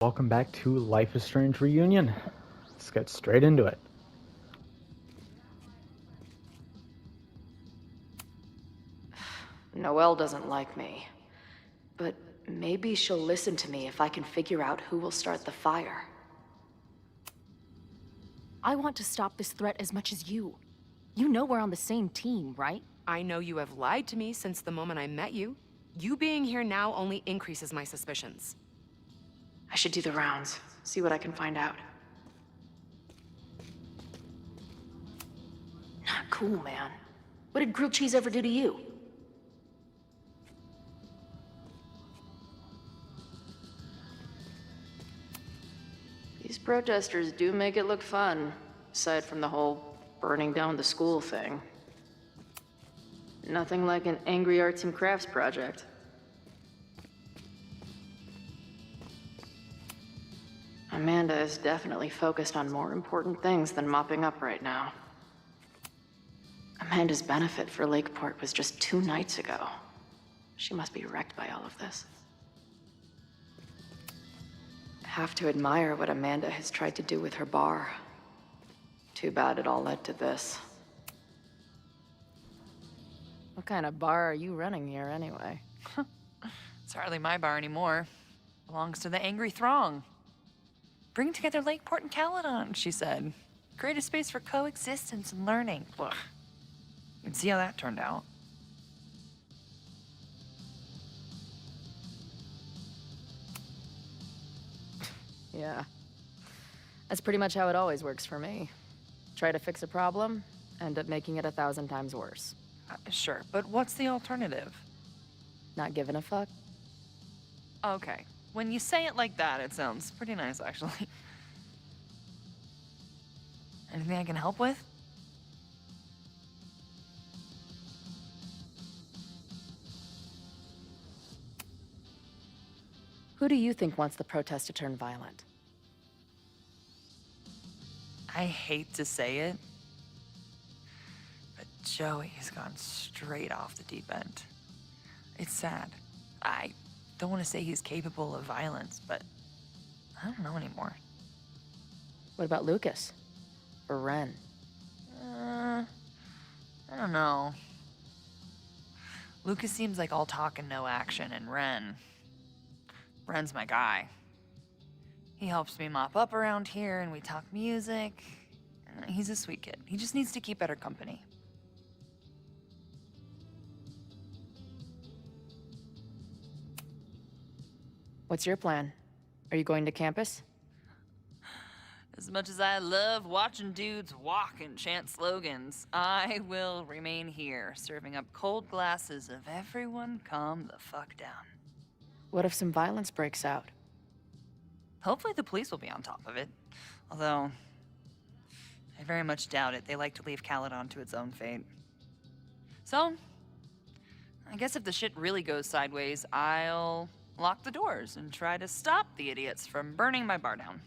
Welcome back to Life is Strange Reunion. Let's get straight into it. Noelle doesn't like me. But maybe she'll listen to me if I can figure out who will start the fire. I want to stop this threat as much as you. You know we're on the same team, right? I know you have lied to me since the moment I met you. You being here now only increases my suspicions. I should do the rounds, see what I can find out. Not cool, man. What did grilled cheese ever do to you? These protesters do make it look fun, aside from the whole burning down the school thing. Nothing like an angry arts and crafts project. Amanda is definitely focused on more important things than mopping up right now. Amanda's benefit for Lakeport was just 2 nights ago. She must be wrecked by all of this. Have to admire what Amanda has tried to do with her bar. Too bad it all led to this. What kind of bar are you running here anyway? It's hardly my bar anymore. Belongs to the angry throng. Bring together Lakeport and Caledon, she said. Create a space for coexistence and learning. Ugh. You can see how that turned out. Yeah. That's pretty much how it always works for me. Try to fix a problem, end up making it 1,000 times worse. Sure, but what's the alternative? Not giving a fuck? Okay, when you say it like that, it sounds pretty nice, actually. Anything I can help with? Who do you think wants the protest to turn violent? I hate to say it, but Joey has gone straight off the deep end. It's sad. I don't want to say he's capable of violence, but I don't know anymore. What about Lucas? Or Ren? I don't know. Lucas seems like all talk and no action, and Ren's my guy. He helps me mop up around here, and we talk music. He's a sweet kid. He just needs to keep better company. What's your plan? Are you going to campus? As much as I love watching dudes walk and chant slogans, I will remain here, serving up cold glasses of everyone calm the fuck down. What if some violence breaks out? Hopefully the police will be on top of it. Although, I very much doubt it. They like to leave Caledon to its own fate. So, I guess if the shit really goes sideways, I'll lock the doors and try to stop the idiots from burning my bar down.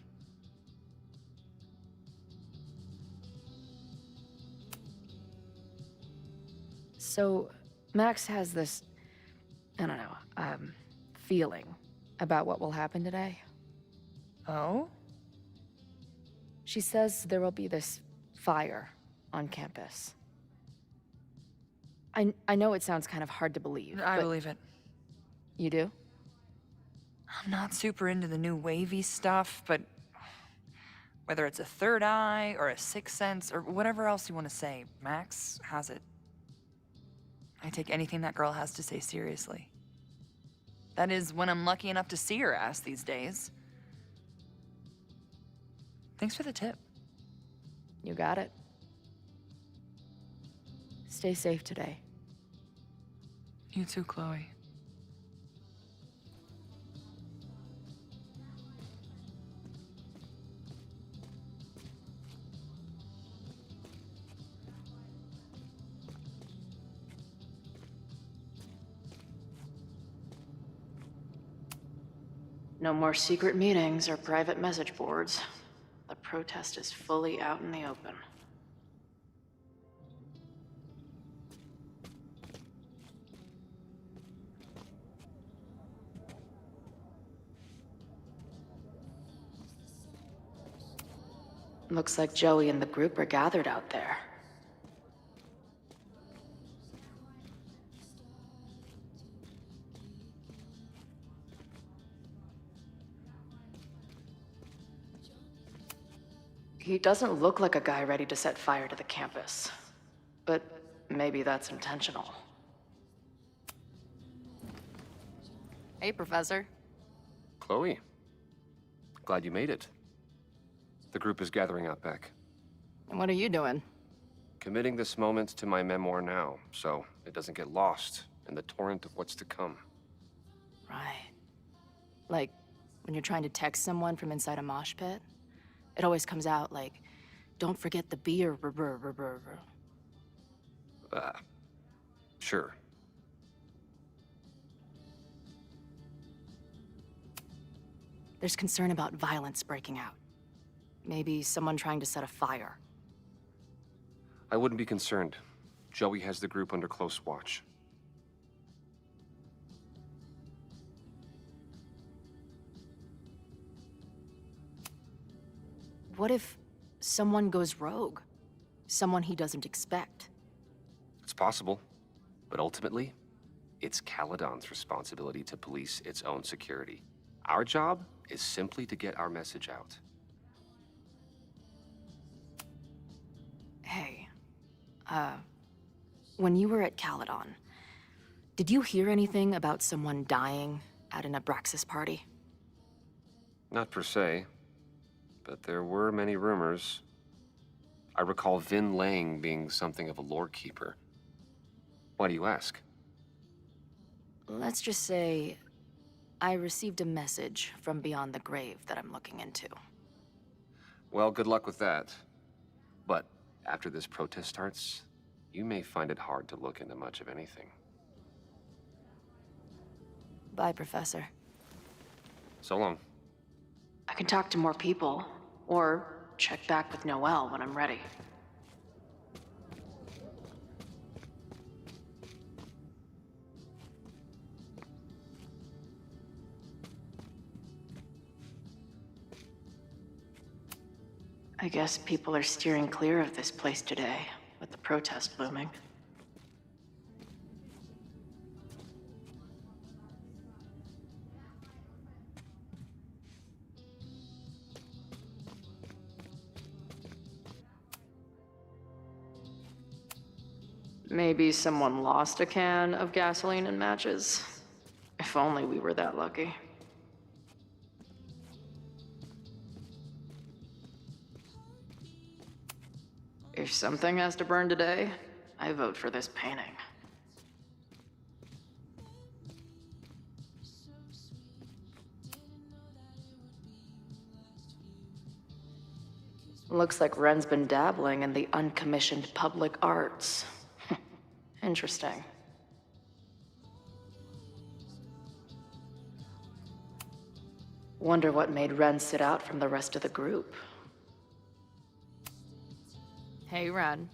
So, Max has this, I don't know, feeling about what will happen today. Oh? She says there will be this fire on campus. I know it sounds kind of hard to believe, I but believe it. you do? I'm not super into the new wavy stuff, but whether it's a third eye or a sixth sense or whatever else you want to say, Max has it. I take anything that girl has to say seriously. That is, when I'm lucky enough to see her ass these days. Thanks for the tip. You got it. Stay safe today. You too, Chloe. No more secret meetings or private message boards. The protest is fully out in the open. Looks like Joey and the group are gathered out there. He doesn't look like a guy ready to set fire to the campus. But maybe that's intentional. Hey, Professor. Chloe, glad you made it. The group is gathering out back. And what are you doing? Committing this moment to my memoir now, so it doesn't get lost in the torrent of what's to come. Right. Like, when you're trying to text someone from inside a mosh pit, it always comes out like, don't forget the beer. Sure. There's concern about violence breaking out. Maybe someone trying to set a fire. I wouldn't be concerned. Joey has the group under close watch. What if someone goes rogue? Someone he doesn't expect? It's possible, but ultimately, it's Caledon's responsibility to police its own security. Our job is simply to get our message out. Hey, when you were at Caledon, did you hear anything about someone dying at an Abraxas party? Not per se, but there were many rumors. I recall Vin Lang being something of a lore keeper. Why do you ask? Let's just say I received a message from beyond the grave that I'm looking into. Well, good luck with that. But after this protest starts, you may find it hard to look into much of anything. Bye, Professor. So long. I can talk to more people, or check back with Noelle when I'm ready. I guess people are steering clear of this place today, with the protest looming. Maybe someone lost a can of gasoline and matches. If only we were that lucky. If something has to burn today, I vote for this painting. Looks like Ren's been dabbling in the uncommissioned public arts. Interesting. Wonder what made Ren sit out from the rest of the group. Hey, Ren.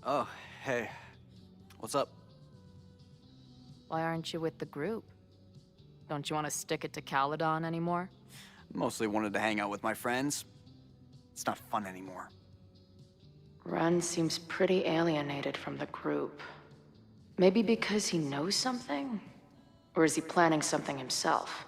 Oh, hey. What's up? Why aren't you with the group? Don't you want to stick it to Caledon anymore? Mostly wanted to hang out with my friends. It's not fun anymore. Ren seems pretty alienated from the group. Maybe because he knows something? Or is he planning something himself?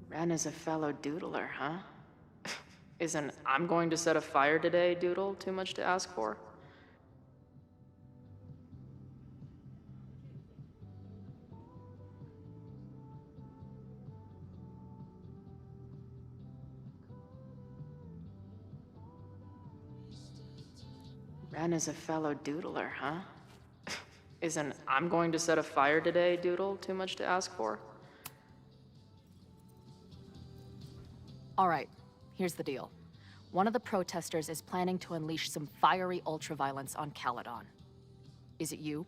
Ren is a fellow doodler, huh? Isn't "I'm going to set a fire today" doodle too much to ask for? Ren is a fellow doodler, huh? Isn't "I'm going to set a fire today" doodle too much to ask for? All right, here's the deal. One of the protesters is planning to unleash some fiery ultraviolence on Caledon. Is it you?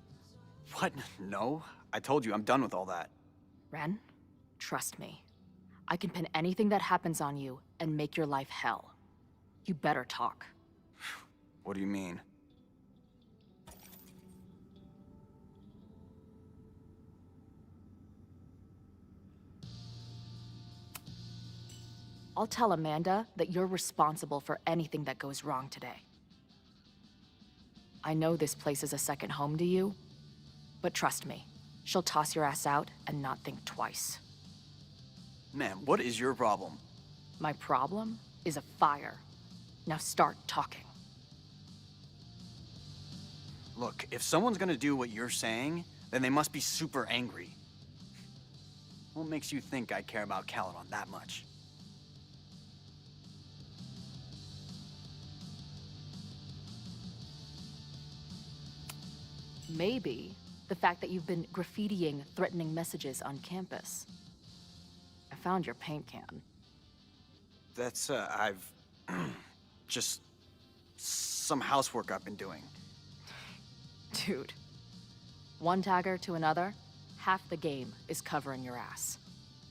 What? No. I told you, I'm done with all that. Ren, trust me. I can pin anything that happens on you and make your life hell. You better talk. What do you mean? I'll tell Amanda that you're responsible for anything that goes wrong today. I know this place is a second home to you, but trust me, she'll toss your ass out and not think twice. Man, what is your problem? My problem is a fire. Now start talking. Look, if someone's gonna do what you're saying, then they must be super angry. What makes you think I care about Caledon that much? Maybe the fact that you've been graffitiing threatening messages on campus. I found your paint can. That's, I've... just... some housework I've been doing. Dude. One tagger to another, half the game is covering your ass.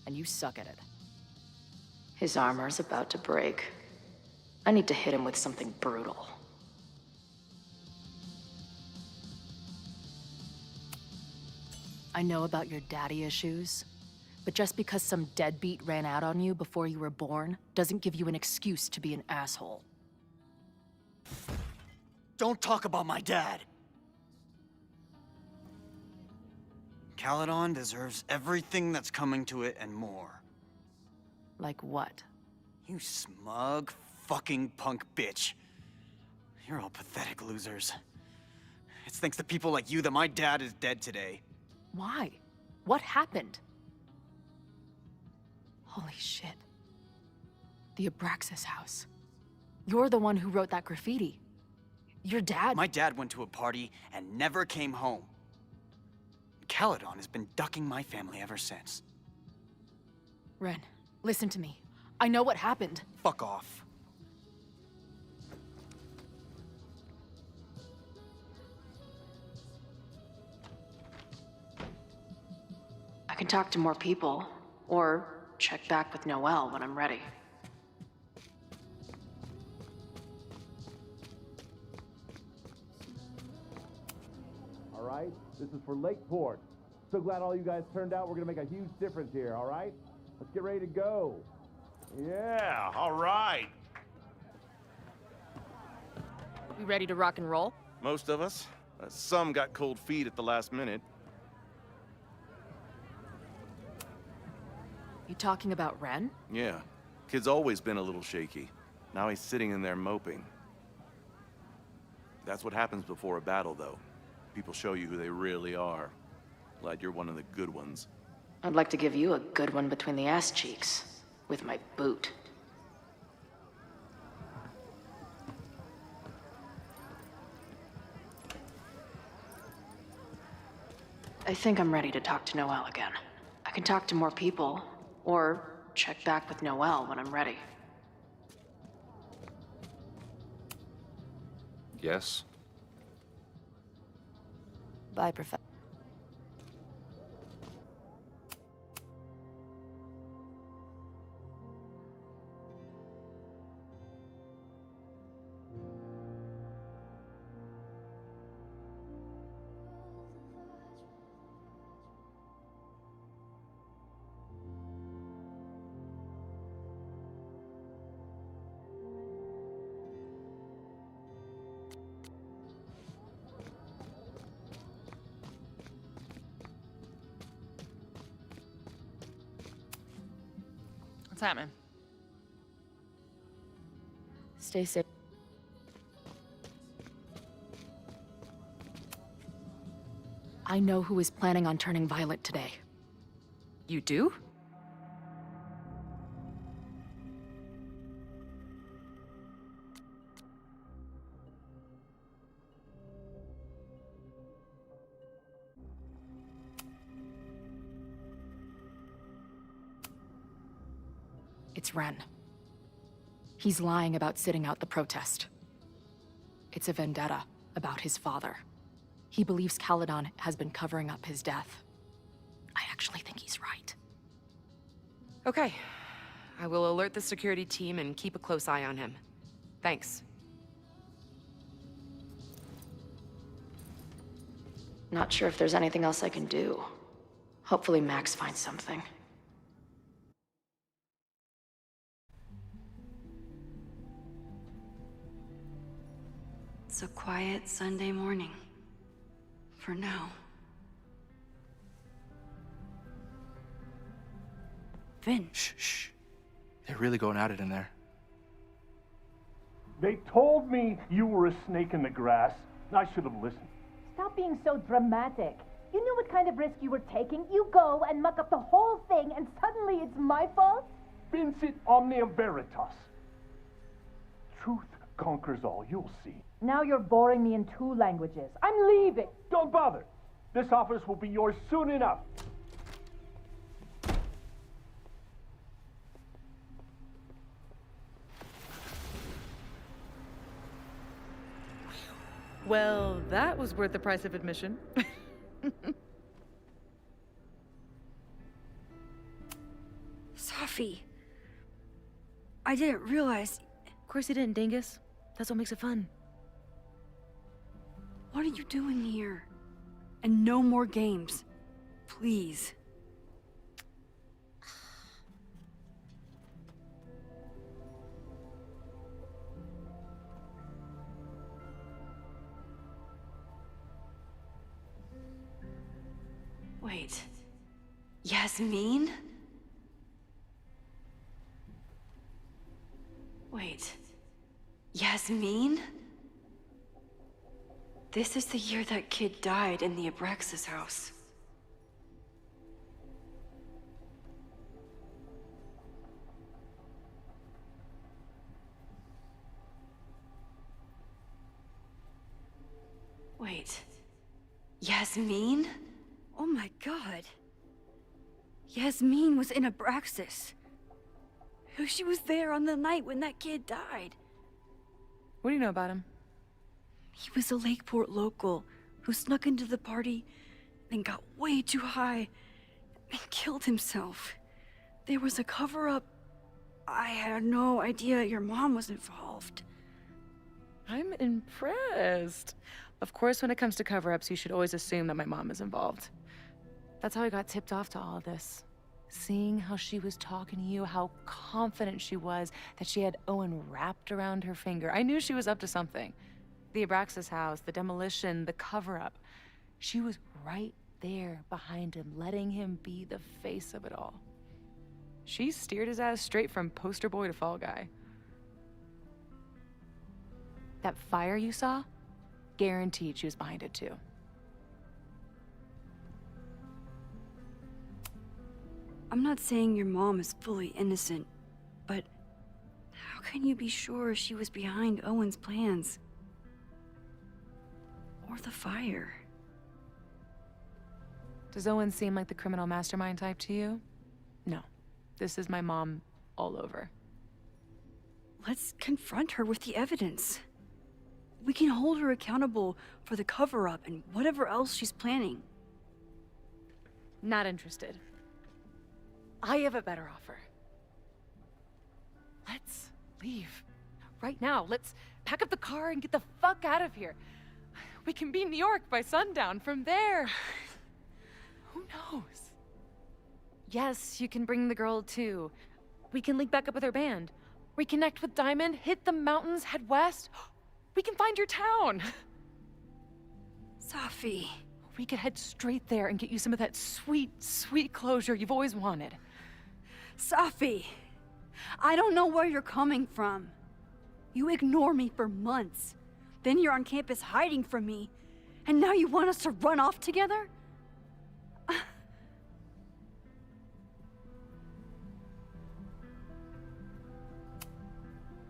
And you suck at it. His armor's about to break. I need to hit him with something brutal. I know about your daddy issues, but just because some deadbeat ran out on you before you were born doesn't give you an excuse to be an asshole. Don't talk about my dad! Caledon deserves everything that's coming to it and more. Like what? You smug, fucking punk bitch. You're all pathetic losers. It's thanks to people like you that my dad is dead today. Why? What happened? Holy shit. The Abraxas house. You're the one who wrote that graffiti. Your dad— My dad went to a party and never came home. Caledon has been ducking my family ever since. Ren, listen to me. I know what happened. Fuck off. I can talk to more people, or check back with Noelle when I'm ready. All right, this is for Lakeport. So glad all you guys turned out. We're gonna make a huge difference here, all right? Let's get ready to go. Yeah, all right. We ready to rock and roll? Most of us. Some got cold feet at the last minute. You talking about Ren? Yeah. Kid's always been a little shaky. Now he's sitting in there moping. That's what happens before a battle, though. People show you who they really are. Glad you're one of the good ones. I'd like to give you a good one between the ass cheeks, with my boot. I think I'm ready to talk to Noelle again. I can talk to more people, or check back with Noelle when I'm ready. Yes? Bye, Professor. What's happening? Stay safe. I know who is planning on turning violent today. You do? It's Ren. He's lying about sitting out the protest. It's a vendetta about his father. He believes Caledon has been covering up his death. I actually think he's right. Okay. I will alert the security team and keep a close eye on him. Thanks. Not sure if there's anything else I can do. Hopefully Max finds something. Just a quiet Sunday morning. For now. Vin. Shh, shh. They're really going at it in there. They told me you were a snake in the grass. I should have listened. Stop being so dramatic. You knew what kind of risk you were taking. You go and muck up the whole thing, and suddenly it's my fault? Vincit omnia veritas. Truth conquers all, you'll see. Now you're boring me in 2 languages. I'm leaving. Don't bother. This office will be yours soon enough. Well, that was worth the price of admission. Safi. I didn't realize... Of course you didn't, Dingus. That's what makes it fun. What are you doing here? And no more games. Please. Wait. Yasmin? Wait. Yasmin? This is the year that kid died in the Abraxas house. Wait. Yasmin? Oh my god. Yasmin was in Abraxas. She was there on the night when that kid died. What do you know about him? He was a Lakeport local who snuck into the party and got way too high and killed himself. There was a cover-up. I had no idea your mom was involved. I'm impressed. Of course, when it comes to cover-ups, you should always assume that my mom is involved. That's how I got tipped off to all of this. Seeing how she was talking to you, how confident she was that she had Owen wrapped around her finger. I knew she was up to something. The Abraxas house, the demolition, the cover-up. She was right there behind him, letting him be the face of it all. She steered his ass straight from poster boy to fall guy. That fire you saw? Guaranteed she was behind it too. I'm not saying your mom is fully innocent, but how can you be sure she was behind Owen's plans? Or the fire? Does Owen seem like the criminal mastermind type to you? No. This is my mom all over. Let's confront her with the evidence. We can hold her accountable for the cover-up and whatever else she's planning. Not interested. I have a better offer. Let's leave. Right now. Let's pack up the car and get the fuck out of here. We can be in New York by sundown. From there, who knows? Yes, you can bring the girl too. We can link back up with her band. Reconnect with Diamond, hit the mountains, head west. We can find your town. Safi. We could head straight there and get you some of that sweet, sweet closure you've always wanted. Safi, I don't know where you're coming from. You ignore me for months. Then you're on campus hiding from me. And now you want us to run off together?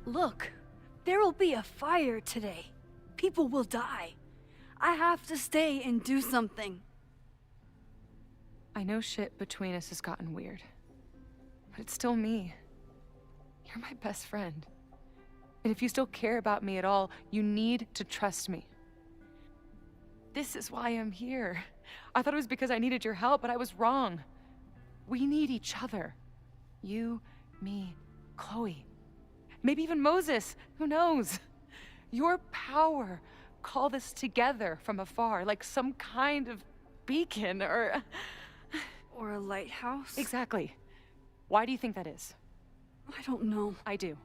Look, there will be a fire today. People will die. I have to stay and do something. I know shit between us has gotten weird. But it's still me. You're my best friend. And if you still care about me at all, you need to trust me. This is why I'm here. I thought it was because I needed your help, but I was wrong. We need each other. You, me, Chloe. Maybe even Moses. Who knows? Your power called us together from afar, like some kind of beacon or... Or a lighthouse? Exactly. Why do you think that is? I don't know. I do.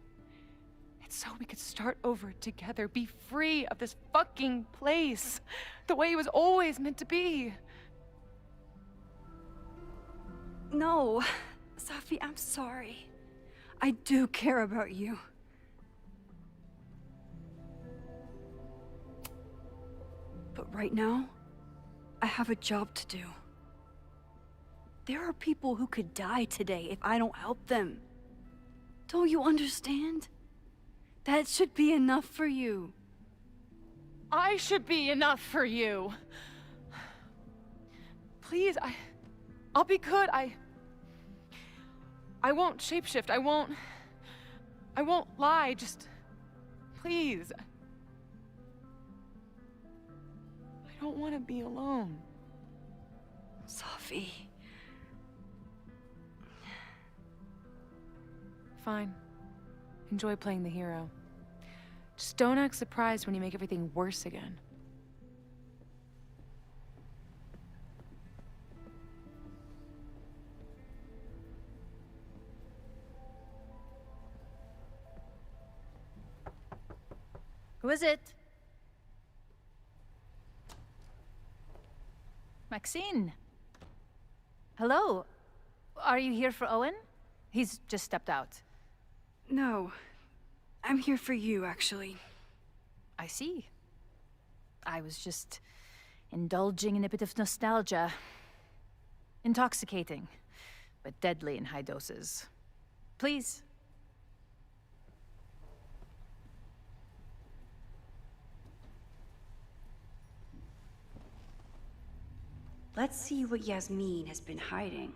It's so we could start over together, be free of this fucking place, the way it was always meant to be. No, Safi, I'm sorry. I do care about you. But right now, I have a job to do. There are people who could die today if I don't help them. Don't you understand? That should be enough for you. I should be enough for you. Please, I'll be good. I won't shapeshift. I won't lie. Just please. I don't want to be alone. Safi. Fine. Enjoy playing the hero. Just don't act surprised when you make everything worse again. Who is it? Maxine. Hello. Are you here for Owen? He's just stepped out. No. I'm here for you, actually. I see. I was just indulging in a bit of nostalgia. Intoxicating, but deadly in high doses. Please. Let's see what Yasmin has been hiding.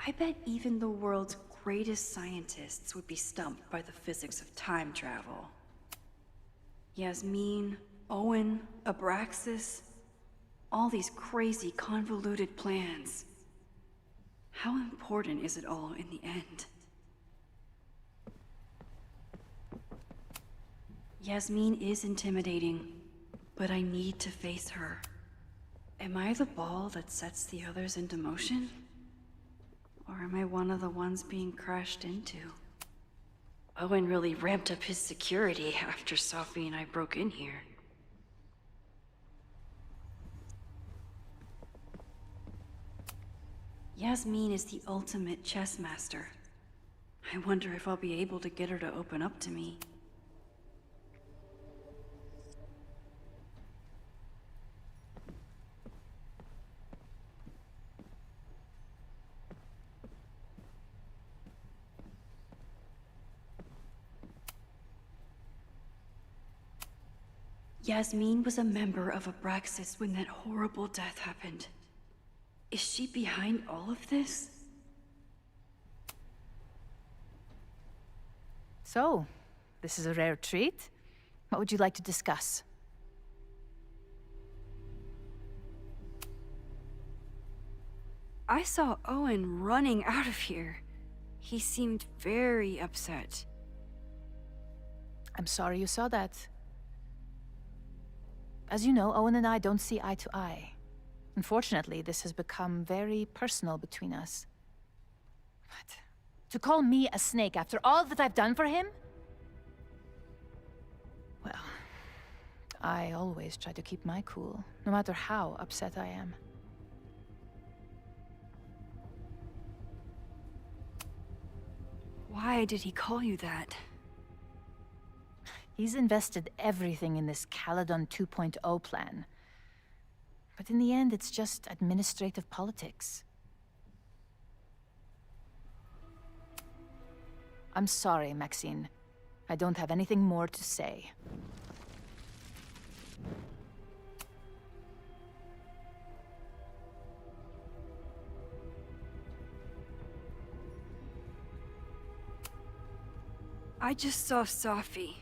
I bet even the world's greatest scientists would be stumped by the physics of time travel. Yasmin, Owen, Abraxas, all these crazy, convoluted plans. How important is it all in the end? Yasmin is intimidating, but I need to face her. Am I the ball that sets the others into motion? Or am I one of the ones being crashed into? Owen really ramped up his security after Safi and I broke in here. Yasmin is the ultimate chess master. I wonder if I'll be able to get her to open up to me. Yasmin was a member of Abraxas when that horrible death happened. Is she behind all of this? So, this is a rare treat. What would you like to discuss? I saw Owen running out of here. He seemed very upset. I'm sorry you saw that. As you know, Owen and I don't see eye to eye. Unfortunately, this has become very personal between us. But to call me a snake after all that I've done for him? Well, I always try to keep my cool, no matter how upset I am. Why did he call you that? He's invested everything in this Caledon 2.0 plan. But in the end, it's just administrative politics. I'm sorry, Maxine. I don't have anything more to say. I just saw Safi.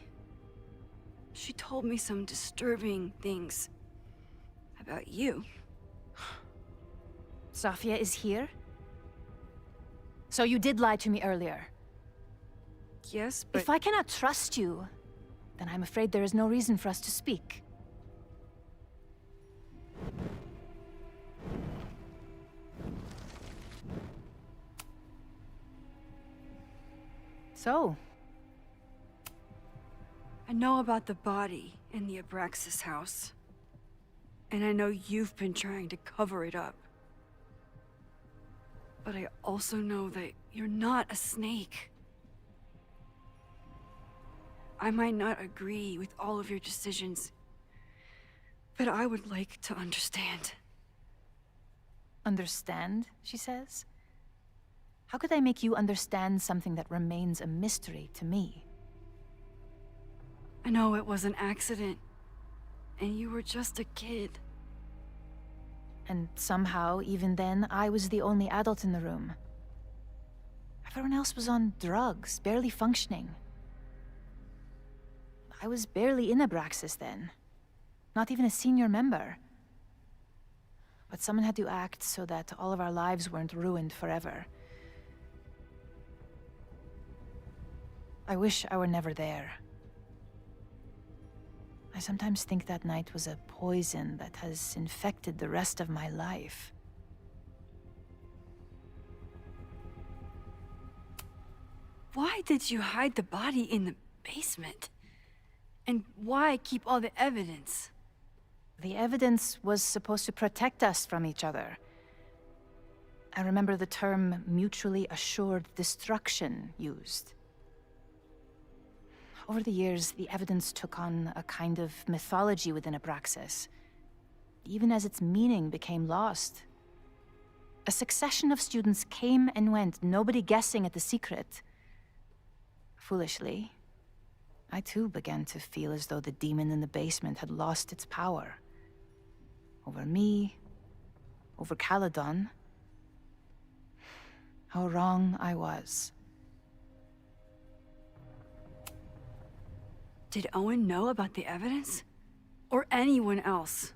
She told me some disturbing things about you. Safia is here? So you did lie to me earlier? Yes, but... If I cannot trust you, then I'm afraid there is no reason for us to speak. So? I know about the body in the Abraxas house. And I know you've been trying to cover it up. But I also know that you're not a snake. I might not agree with all of your decisions, but I would like to understand. Understand, she says? How could I make you understand something that remains a mystery to me? I know it was an accident, and you were just a kid. And somehow, even then, I was the only adult in the room. Everyone else was on drugs, barely functioning. I was barely in Abraxas then. Not even a senior member. But someone had to act so that all of our lives weren't ruined forever. I wish I were never there. I sometimes think that night was a poison that has infected the rest of my life. Why did you hide the body in the basement? And why keep all the evidence? The evidence was supposed to protect us from each other. I remember the term mutually assured destruction used. Over the years, the evidence took on a kind of mythology within Abraxas, even as its meaning became lost. A succession of students came and went, nobody guessing at the secret. Foolishly, I too began to feel as though the demon in the basement had lost its power. Over me, over Caledon. How wrong I was. Did Owen know about the evidence? Or anyone else?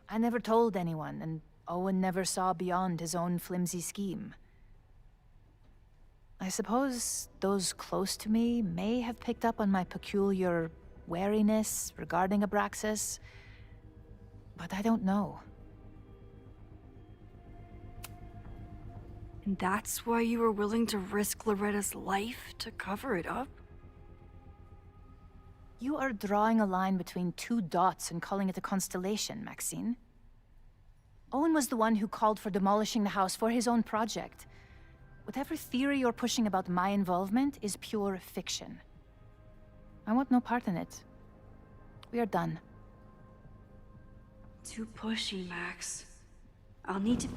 I never told anyone, and Owen never saw beyond his own flimsy scheme. I suppose those close to me may have picked up on my peculiar wariness regarding Abraxas, but I don't know. And that's why you were willing to risk Loretta's life to cover it up? You are drawing a line between two dots and calling it a constellation, Maxine. Owen was the one who called for demolishing the house for his own project. Whatever theory you're pushing about my involvement is pure fiction. I want no part in it. We are done. Too pushy, Max. I'll need to...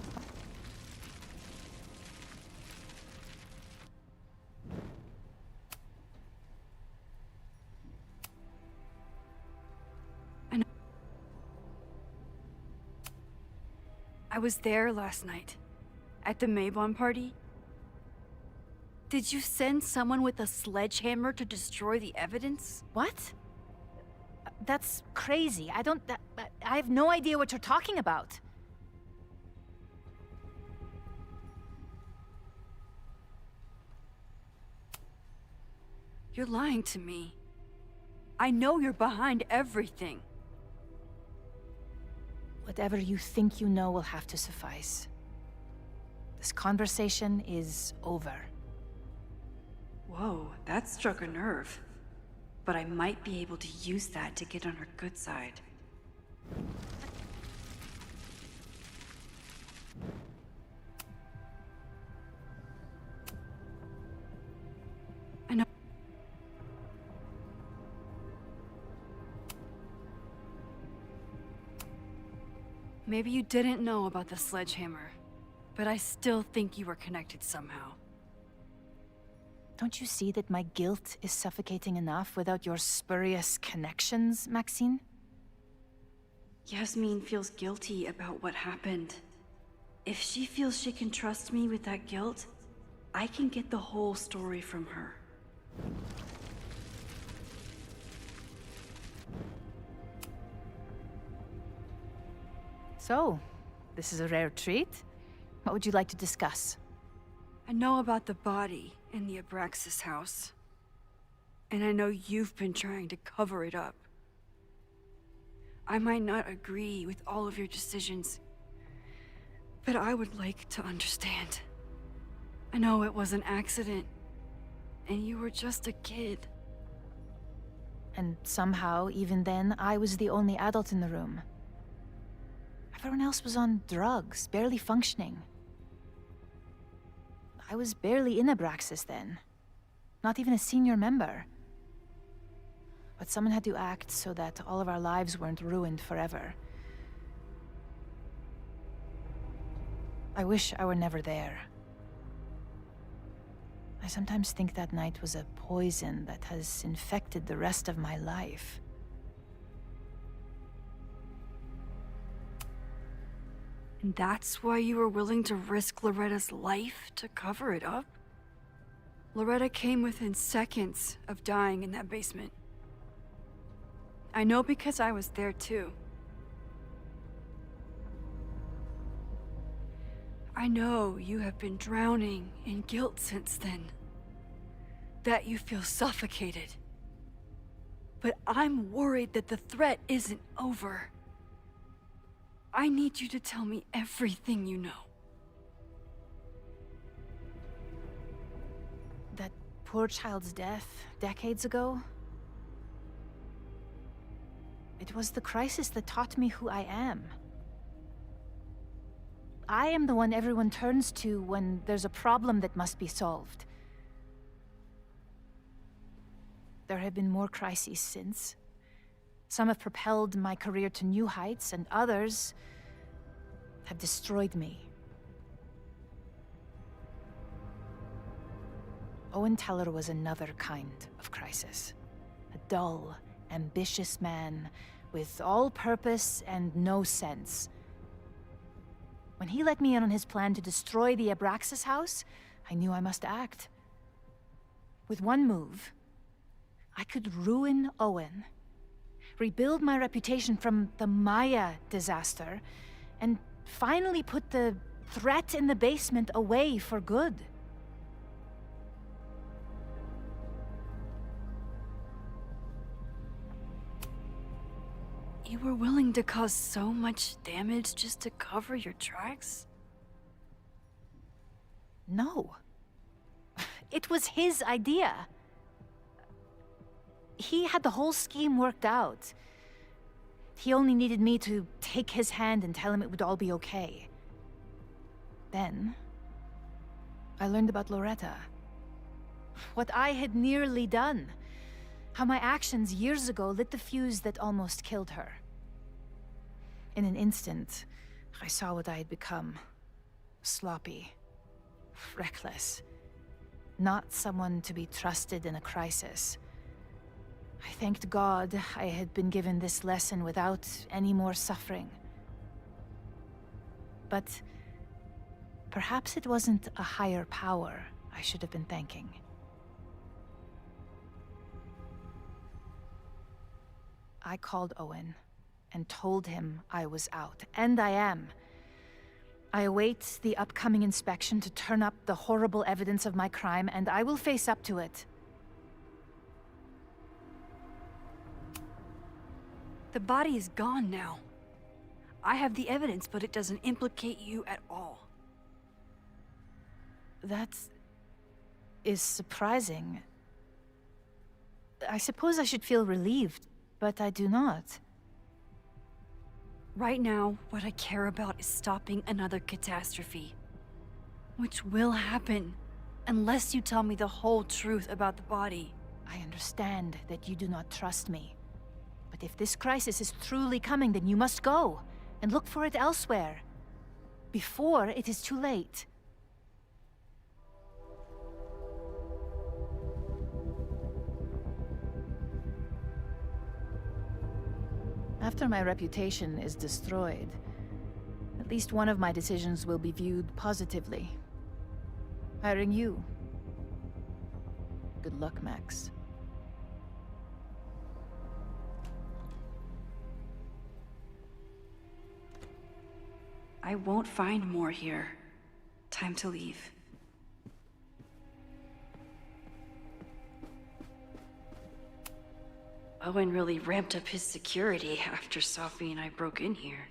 I was there last night, at the Maybon party. Did you send someone with a sledgehammer to destroy the evidence? What? That's crazy. I have no idea what you're talking about. You're lying to me. I know you're behind everything. Whatever you think you know will have to suffice. This conversation is over. Whoa, that struck a nerve. But I might be able to use that to get on her good side. I know. Maybe you didn't know about the sledgehammer, but I still think you were connected somehow. Don't you see that my guilt is suffocating enough without your spurious connections, Maxine? Yasmin feels guilty about what happened. If she feels she can trust me with that guilt, I can get the whole story from her. So, this is a rare treat. What would you like to discuss? I know about the body in the Abraxas house. And I know you've been trying to cover it up. I might not agree with all of your decisions, but I would like to understand. I know it was an accident, and you were just a kid. And somehow, even then, I was the only adult in the room. Everyone else was on drugs, barely functioning. I was barely in Abraxas then. Not even a senior member. But someone had to act so that all of our lives weren't ruined forever. I wish I were never there. I sometimes think that night was a poison that has infected the rest of my life. And that's why you were willing to risk Loretta's life to cover it up? Loretta came within seconds of dying in that basement. I know because I was there too. I know you have been drowning in guilt since then. That you feel suffocated. But I'm worried that the threat isn't over. I need you to tell me everything you know. That poor child's death, decades ago? It was the crisis that taught me who I am. I am the one everyone turns to when there's a problem that must be solved. There have been more crises since. Some have propelled my career to new heights, and others have destroyed me. Owen Teller was another kind of crisis. A dull, ambitious man with all purpose and no sense. When he let me in on his plan to destroy the Abraxas house, I knew I must act. With one move, I could ruin Owen, rebuild my reputation from the Maya disaster, and finally put the threat in the basement away for good. You were willing to cause so much damage just to cover your tracks? No. It was his idea. He had the whole scheme worked out. He only needed me to take his hand and tell him it would all be okay. Then, I learned about Loretta. What I had nearly done. How my actions years ago lit the fuse that almost killed her. In an instant, I saw what I had become. Sloppy. Reckless. Not someone to be trusted in a crisis. I thanked God I had been given this lesson without any more suffering. But perhaps it wasn't a higher power I should have been thanking. I called Owen and told him I was out, and I am. I await the upcoming inspection to turn up the horrible evidence of my crime, and I will face up to it. The body is gone now. I have the evidence, but it doesn't implicate you at all. That is surprising. I suppose I should feel relieved, but I do not. Right now, what I care about is stopping another catastrophe. Which will happen, unless you tell me the whole truth about the body. I understand that you do not trust me. But if this crisis is truly coming, then you must go and look for it elsewhere. Before it is too late. After my reputation is destroyed, at least one of my decisions will be viewed positively. Hiring you. Good luck, Max. I won't find more here. Time to leave. Owen really ramped up his security after Sophie and I broke in here.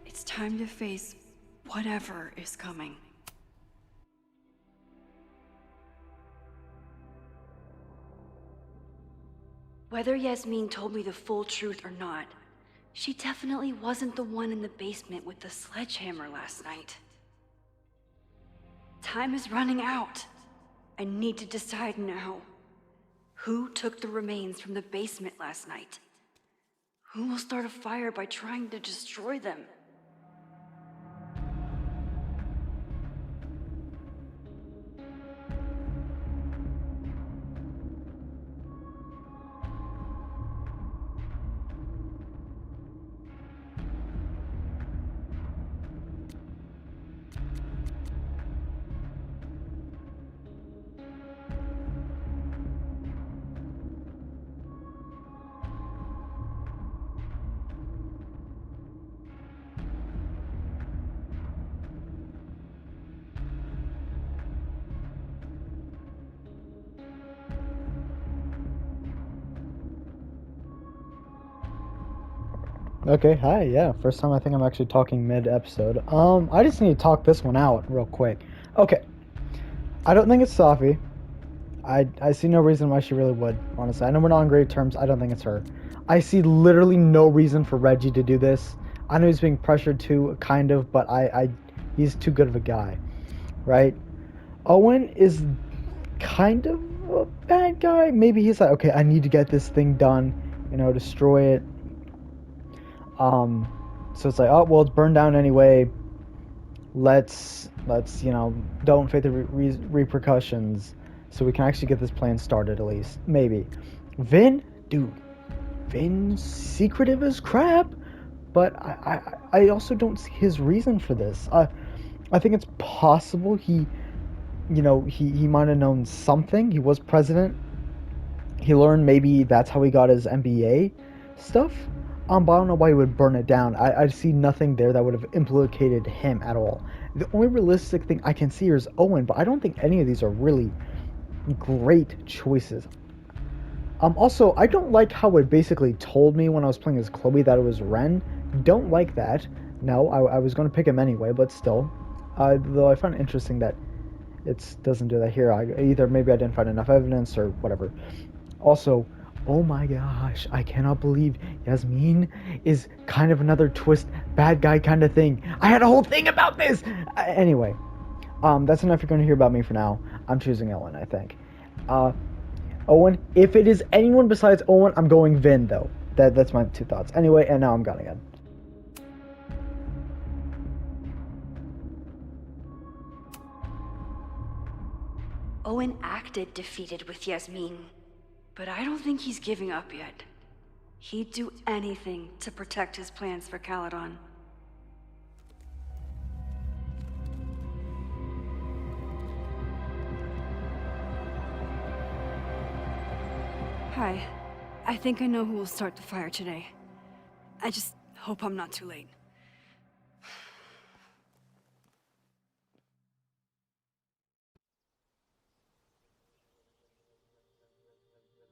It's time to face whatever is coming. Whether Yasmin told me the full truth or not, she definitely wasn't the one in the basement with the sledgehammer last night. Time is running out. I need to decide now. Who took the remains from the basement last night? Who will start a fire by trying to destroy them? Okay, hi, yeah. First time I think I'm actually talking mid-episode. I just need to talk this one out real quick. Okay. I don't think it's Safi. I see no reason why she really would, honestly. I know we're not on great terms. I don't think it's her. I see literally no reason for Reggie to do this. I know he's being pressured to, kind of, but he's too good of a guy, right? Owen is kind of a bad guy. Maybe he's like, okay, I need to get this thing done, destroy it. So it's like, oh, well, it's burned down anyway. Let's don't face the repercussions so we can actually get this plan started at least. Maybe. Vin? Dude. Vin's secretive as crap, but I also don't see his reason for this. I think it's possible he might have known something. He was president. He learned maybe that's how he got his MBA stuff. But I don't know why he would burn it down. I see nothing there that would have implicated him at all. The only realistic thing I can see here is Owen, but I don't think any of these are really great choices. Also, I don't like how it basically told me when I was playing as Chloe that it was Ren. Don't like that. No, I was going to pick him anyway, but still. Though I find it interesting that it doesn't do that here. Either maybe I didn't find enough evidence or whatever. Also, oh my gosh, I cannot believe Yasmin is kind of another twist, bad guy kind of thing. I had a whole thing about this! Anyway, that's enough you're going to hear about me for now. I'm choosing Owen, I think. Owen, if it is anyone besides Owen, I'm going Vin, though. That's my two thoughts. Anyway, and now I'm gone again. Owen acted defeated with Yasmin. But I don't think he's giving up yet. He'd do anything to protect his plans for Caledon. Hi. I think I know who will start the fire today. I just hope I'm not too late.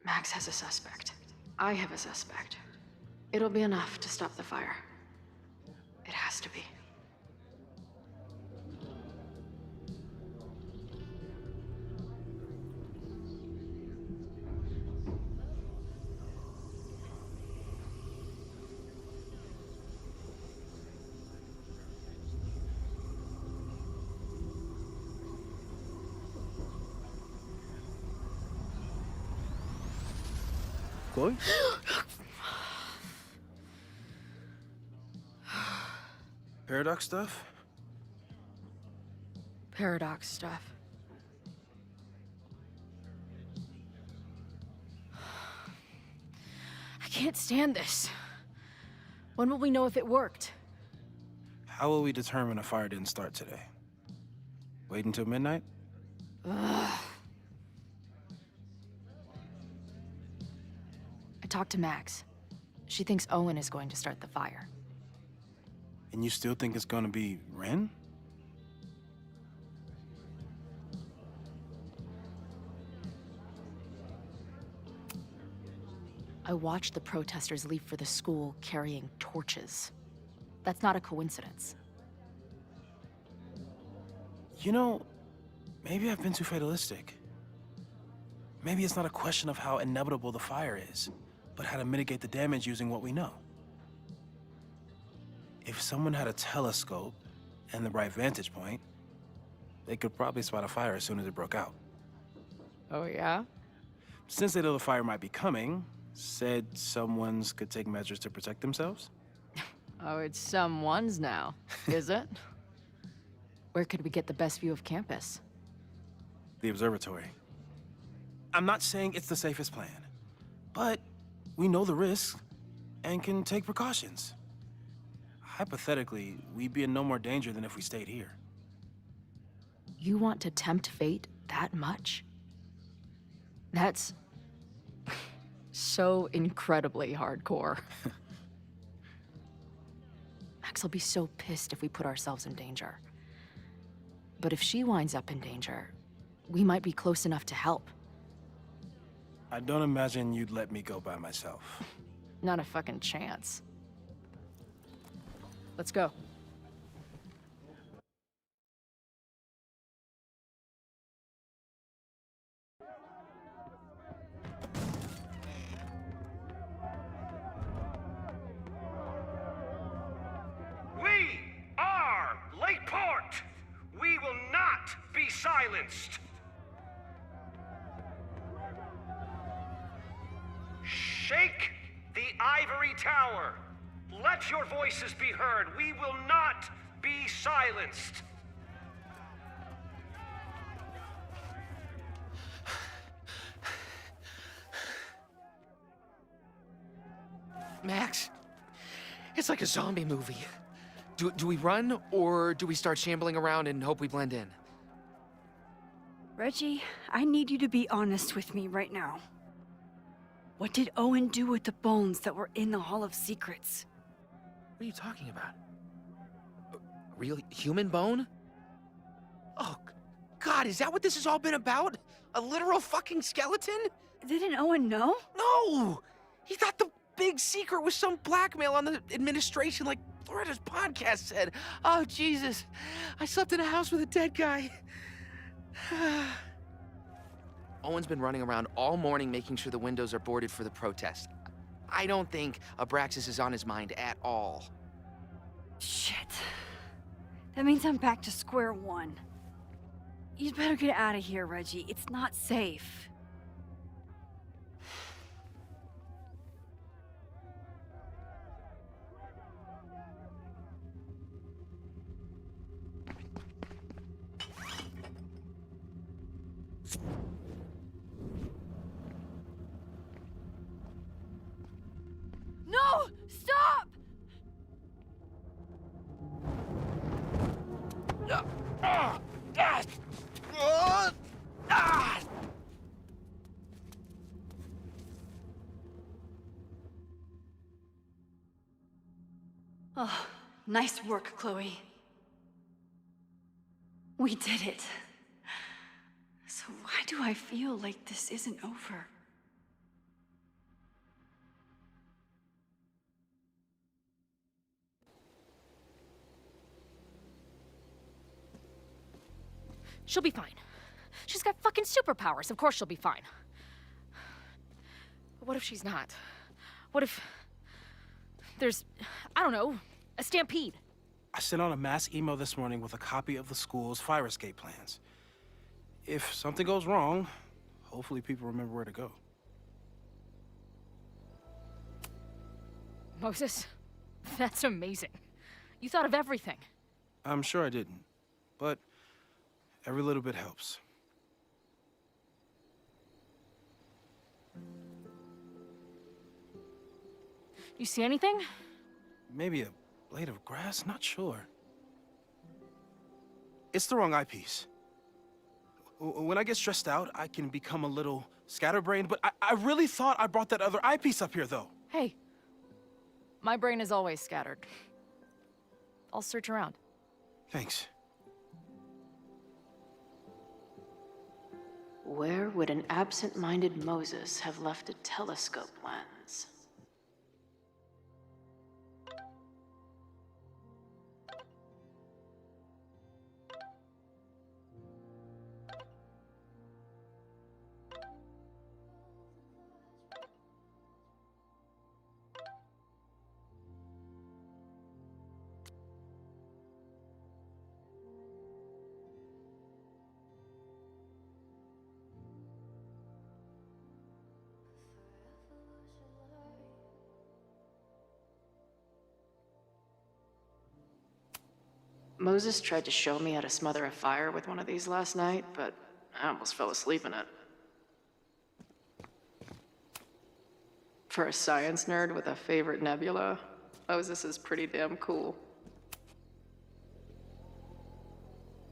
Max has a suspect. I have a suspect. It'll be enough to stop the fire. It has to be. Chloe? Paradox stuff? Paradox stuff. I can't stand this. When will we know if it worked? How will we determine a fire didn't start today? Wait until midnight? Ugh. I talked to Max. She thinks Owen is going to start the fire. And you still think it's gonna be Ren? I watched the protesters leave for the school carrying torches. That's not a coincidence. You know, maybe I've been too fatalistic. Maybe it's not a question of how inevitable the fire is, but how to mitigate the damage using what we know. If someone had a telescope and the right vantage point, they could probably spot a fire as soon as it broke out. Oh, yeah? Since they know the fire might be coming, said someone's could take measures to protect themselves? Oh, it's someone's now, is it? Where could we get the best view of campus? The observatory. I'm not saying it's the safest plan, but we know the risks and can take precautions. Hypothetically, we'd be in no more danger than if we stayed here. You want to tempt fate that much? That's so incredibly hardcore. Max will be so pissed if we put ourselves in danger. But if she winds up in danger, we might be close enough to help. I don't imagine you'd let me go by myself. Not a fucking chance. Let's go. We are Lakeport! We will not be silenced! Shake the ivory tower! Let your voices be heard! We will not be silenced! Max, it's like a zombie movie. Do we run, or do we start shambling around and hope we blend in? Reggie, I need you to be honest with me right now. What did Owen do with the bones that were in the Hall of Secrets? What are you talking about? A real human bone? Oh, God, is that what this has all been about? A literal fucking skeleton? Didn't Owen know? No! He thought the big secret was some blackmail on the administration, like Loretta's podcast said. Oh, Jesus. I slept in a house with a dead guy. Owen's been running around all morning making sure the windows are boarded for the protest. I don't think Abraxas is on his mind at all. Shit. That means I'm back to square one. You'd better get out of here, Reggie. It's not safe. No! Stop! Oh, nice work, Chloe. We did it. So why do I feel like this isn't over? She'll be fine. She's got fucking superpowers. Of course she'll be fine. But what if she's not? What if there's, I don't know, a stampede? I sent out a mass email this morning with a copy of the school's fire escape plans. If something goes wrong, hopefully people remember where to go. Moses, that's amazing. You thought of everything. I'm sure I didn't, but every little bit helps. You see anything? Maybe a blade of grass? Not sure. It's the wrong eyepiece. When I get stressed out, I can become a little scatterbrained, but I really thought I brought that other eyepiece up here, though. Hey, my brain is always scattered. I'll search around. Thanks. Where would an absent-minded Moses have left a telescope lens? Moses tried to show me how to smother a fire with one of these last night, but I almost fell asleep in it. For a science nerd with a favorite nebula, Moses is pretty damn cool.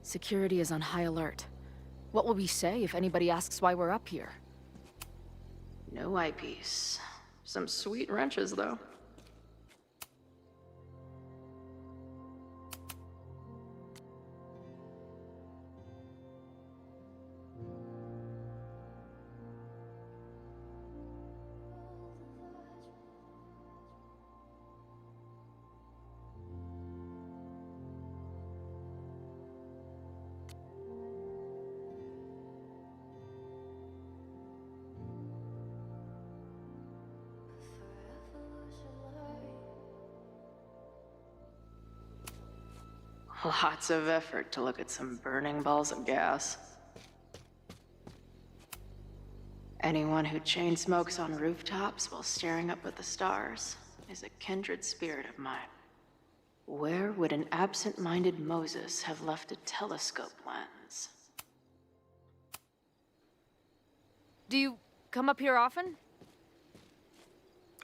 Security is on high alert. What will we say if anybody asks why we're up here? No eyepiece. Some sweet wrenches, though. Lots of effort to look at some burning balls of gas. Anyone who chain smokes on rooftops while staring up at the stars is a kindred spirit of mine. Where would an absent-minded Moses have left a telescope lens? Do you come up here often?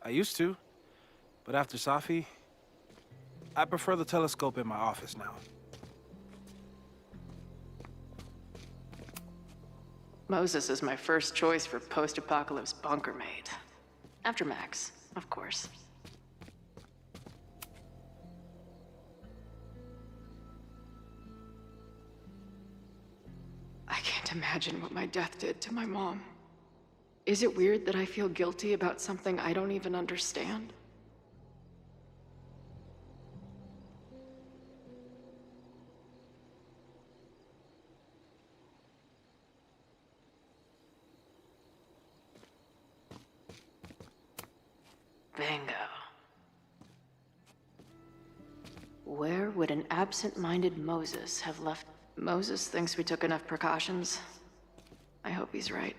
I used to, but after Safi, I prefer the telescope in my office now. Moses is my first choice for post-apocalypse bunker mate. After Max, of course. I can't imagine what my death did to my mom. Is it weird that I feel guilty about something I don't even understand? Bingo. Where would an absent-minded Moses have left? Moses thinks we took enough precautions. I hope he's right.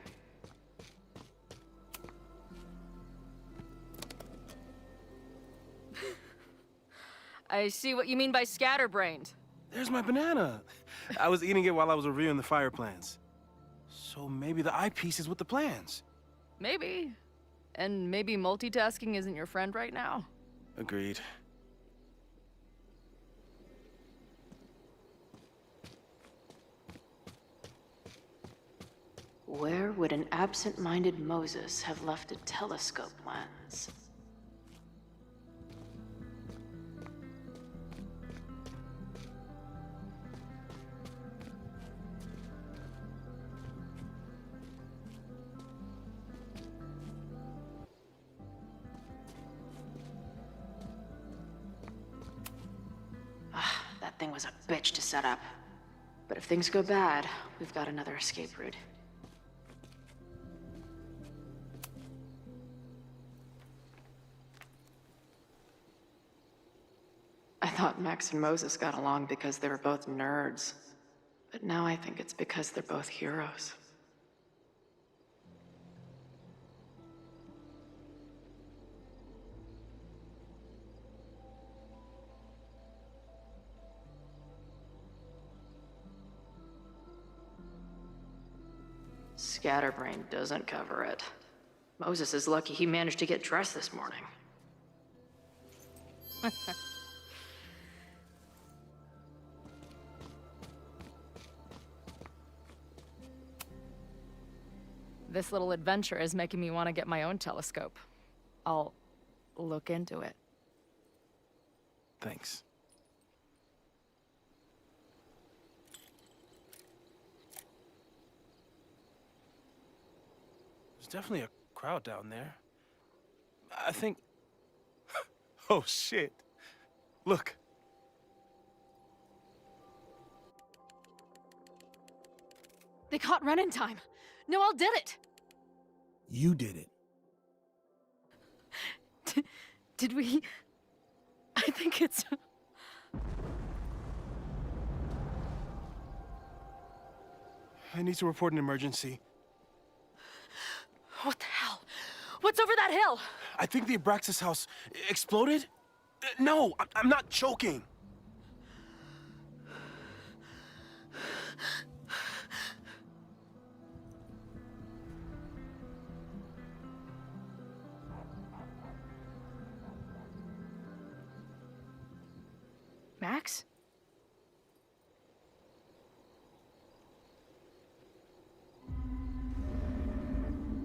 I see what you mean by scatterbrained. There's my banana. I was eating it while I was reviewing the fire plans. So maybe the eyepiece is with the plans. Maybe. And maybe multitasking isn't your friend right now. Agreed. Where would an absent-minded Moses have left a telescope lens? thing was a bitch to set up. But if things go bad, we've got another escape route. I thought Max and Moses got along because they were both nerds. But now I think it's because they're both heroes. Scatterbrain doesn't cover it. Moses is lucky he managed to get dressed this morning. This little adventure is making me want to get my own telescope. I'll look into it. Thanks. There's definitely a crowd down there. I think... Oh, shit. Look. They caught Ren in time. Noel did it! You did it. Did we... I think it's... I need to report an emergency. What the hell? What's over that hill? I think the Abraxas house exploded? No, I'm not joking. Max?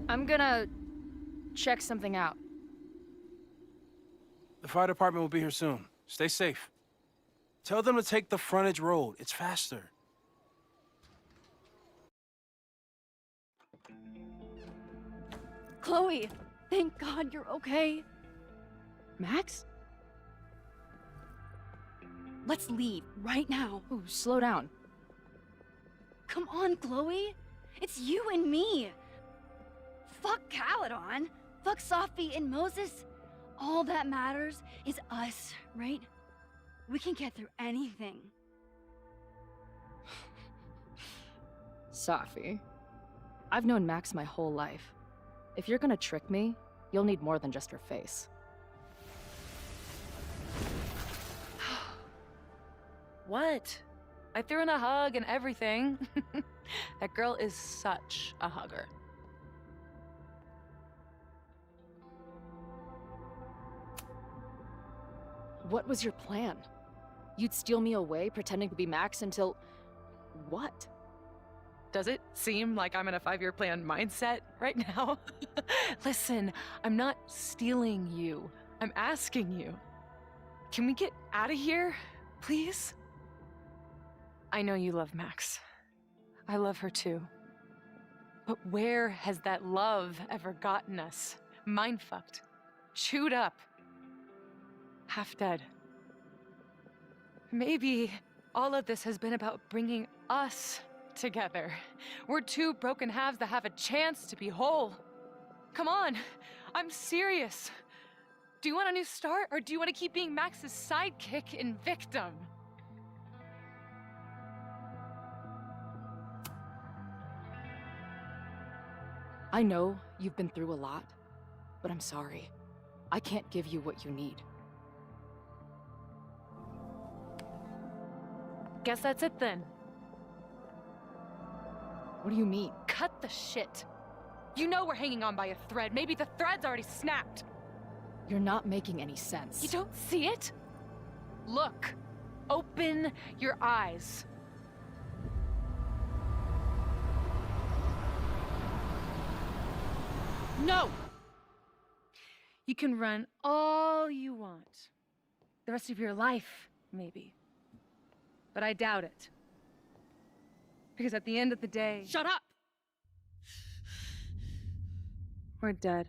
I'm gonna check something out. The fire department will be here soon. Stay safe. Tell them to take the frontage road. It's faster. Chloe, thank God you're okay. Max? Let's leave right now. Ooh, slow down. Come on, Chloe. It's you and me. Fuck Caledon. Fuck Sophie and Moses. All that matters is us, right? We can get through anything. Sophie. I've known Max my whole life. If you're gonna trick me, you'll need more than just her face. What? I threw in a hug and everything. That girl is such a hugger. What was your plan? You'd steal me away, pretending to be Max until... what? Does it seem like I'm in a 5-year plan mindset right now? Listen, I'm not stealing you. I'm asking you. Can we get out of here, please? I know you love Max. I love her too. But where has that love ever gotten us? Mind-fucked. Chewed up. Half dead. Maybe all of this has been about bringing us together. We're two broken halves that have a chance to be whole. Come on, I'm serious. Do you want a new start, or do you want to keep being Max's sidekick and victim? I know you've been through a lot, but I'm sorry. I can't give you what you need. Guess that's it then. What do you mean? Cut the shit. You know we're hanging on by a thread. Maybe the thread's already snapped. You're not making any sense. You don't see it? Look. Open your eyes. No! You can run all you want. The rest of your life, maybe. But I doubt it. Because at the end of the day... Shut up! We're dead.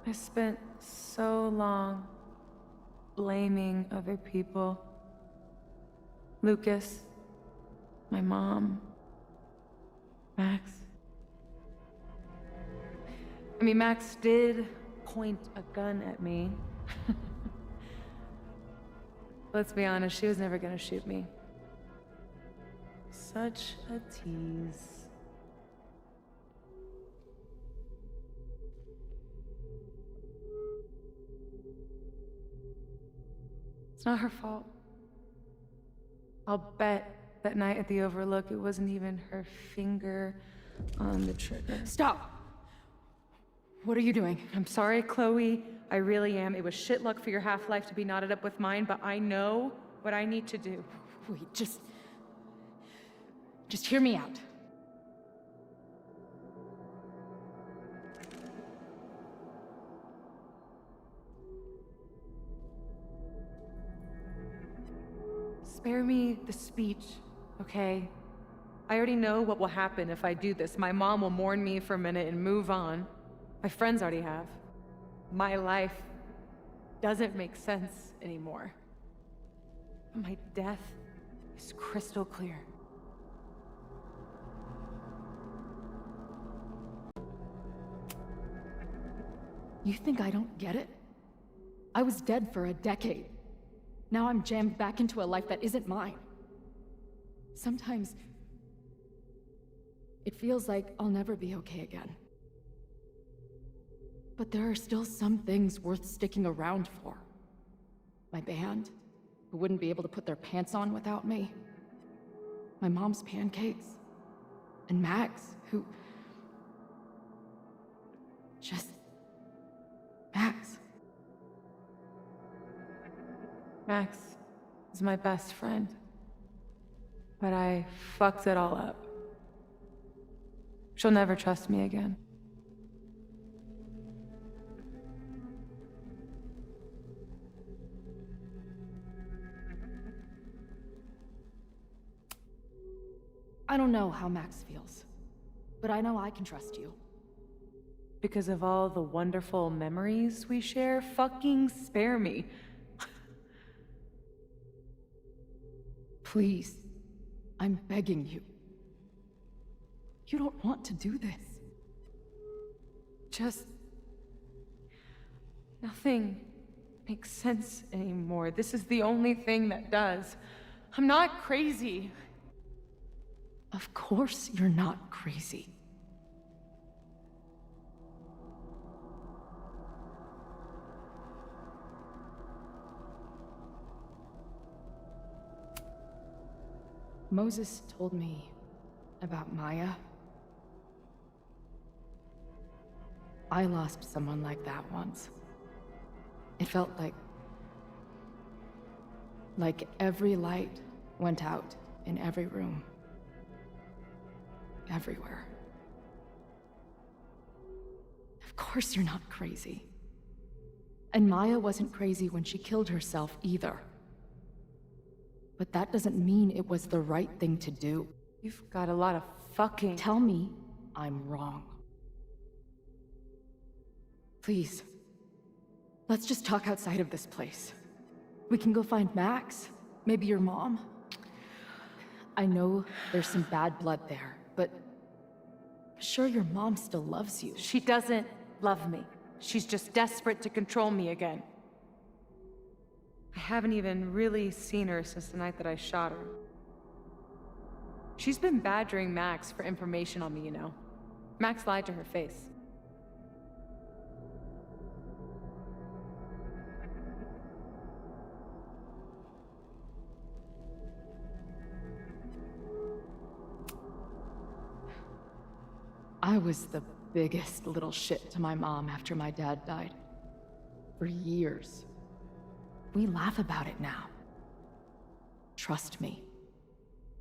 I spent so long blaming other people. Lucas, my mom, Max. I mean, Max did point a gun at me. Let's be honest, she was never gonna shoot me. Such a tease. It's not her fault. I'll bet that night at the Overlook it wasn't even her finger on the trigger. Stop! What are you doing? I'm sorry, Chloe. I really am. It was shit luck for your half-life to be knotted up with mine, but I know what I need to do. Wait, just hear me out. Spare me the speech, okay? I already know what will happen if I do this. My mom will mourn me for a minute and move on. My friends already have. My life doesn't make sense anymore. My death is crystal clear. You think I don't get it? I was dead for a decade. Now I'm jammed back into a life that isn't mine. Sometimes it feels like I'll never be okay again. But there are still some things worth sticking around for. My band, who wouldn't be able to put their pants on without me. My mom's pancakes. And Max, who... just... Max. Max is my best friend. But I fucked it all up. She'll never trust me again. I don't know how Max feels, but I know I can trust you. Because of all the wonderful memories we share, fucking spare me. Please, I'm begging you. You don't want to do this. Just... nothing makes sense anymore. This is the only thing that does. I'm not crazy. Of course you're not crazy. Moses told me about Maya. I lost someone like that once. It felt like every light went out in every room. Everywhere. Of course you're not crazy. And Maya wasn't crazy when she killed herself either. But that doesn't mean it was the right thing to do. You've got a lot of fucking... Tell me I'm wrong. Please. Let's just talk outside of this place. We can go find Max. Maybe your mom. I know there's some bad blood there, but I'm sure your mom still loves you. She doesn't love me. She's just desperate to control me again. I haven't even really seen her since the night that I shot her. She's been badgering Max for information on me, you know. Max lied to her face. I was the biggest little shit to my mom after my dad died. For years. We laugh about it now. Trust me.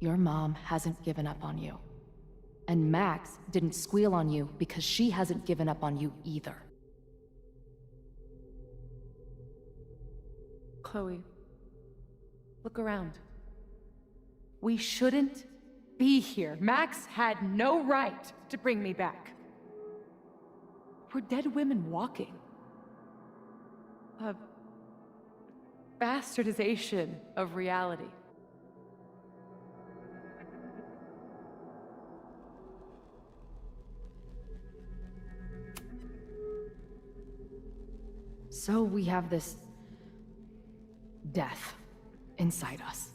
Your mom hasn't given up on you. And Max didn't squeal on you because she hasn't given up on you either. Chloe, look around. We shouldn't be here. Max had no right to bring me back. We're dead women walking. a bastardization of reality. So we have this death inside us.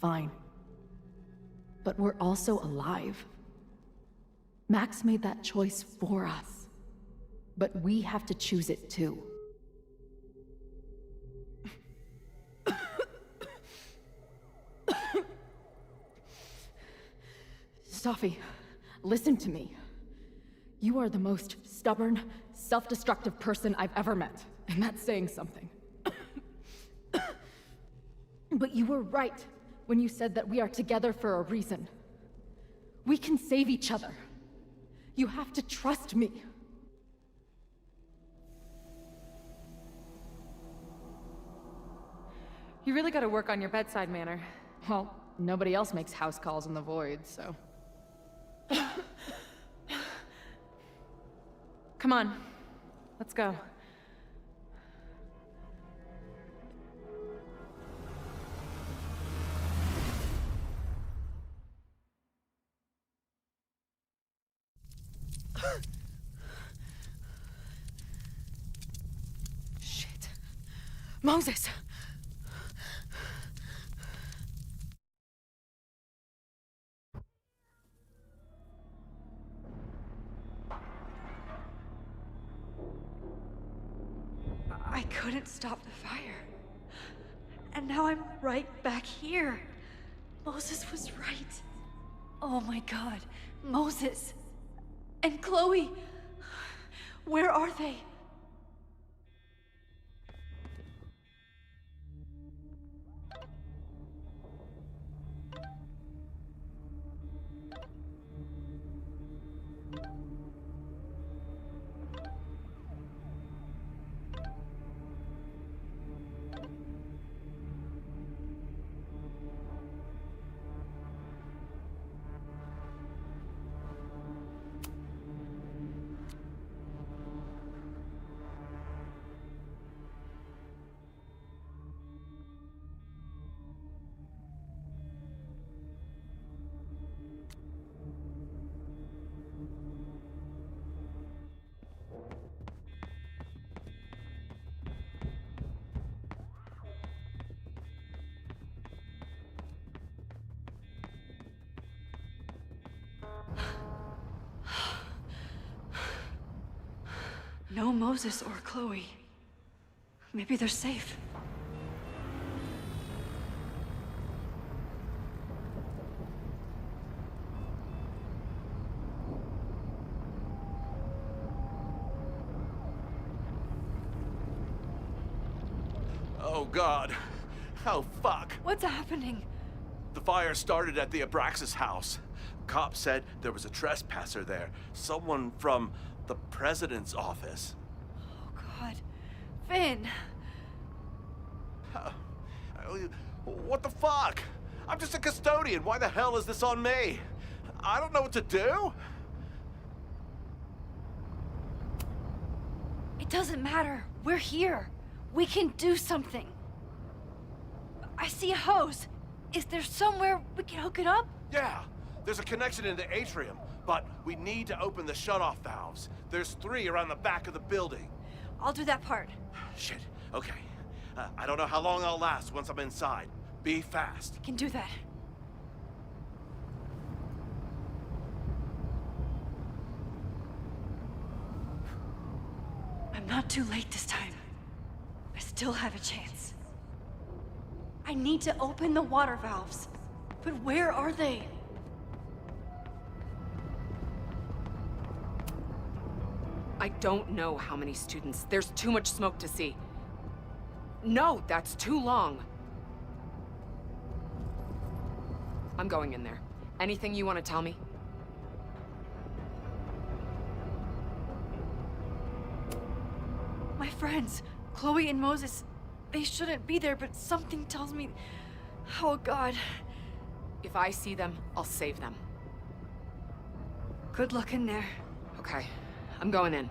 Fine. But we're also alive. Max made that choice for us. But we have to choose it too. Safi, listen to me. You are the most stubborn, self-destructive person I've ever met, and that's saying something. But you were right when you said that we are together for a reason. We can save each other. You have to trust me. You really gotta work on your bedside manner. Well, nobody else makes house calls in the void, so... Come on, let's go. Shit. Moses! I couldn't stop the fire. And now I'm right back here. Moses was right. Oh my god. Moses. And Chloe. Where are they? No Moses or Chloe. Maybe they're safe. Oh, God. Oh, fuck. What's happening? The fire started at the Abraxas house. Cops said there was a trespasser there. Someone from the president's office. Oh, God. Finn! What the fuck? I'm just a custodian. Why the hell is this on me? I don't know what to do. It doesn't matter. We're here. We can do something. I see a hose. Is there somewhere we can hook it up? Yeah, there's a connection in the atrium, but we need to open the shutoff valves. There's 3 around the back of the building. I'll do that part. Shit, okay. I don't know how long I'll last once I'm inside. Be fast. Can do that. I'm not too late this time. I still have a chance. I need to open the water valves. But where are they? I don't know how many students. There's too much smoke to see. No, that's too long. I'm going in there. Anything you want to tell me? My friends, Chloe and Moses, they shouldn't be there, but something tells me... Oh, God. If I see them, I'll save them. Good luck in there. Okay, I'm going in.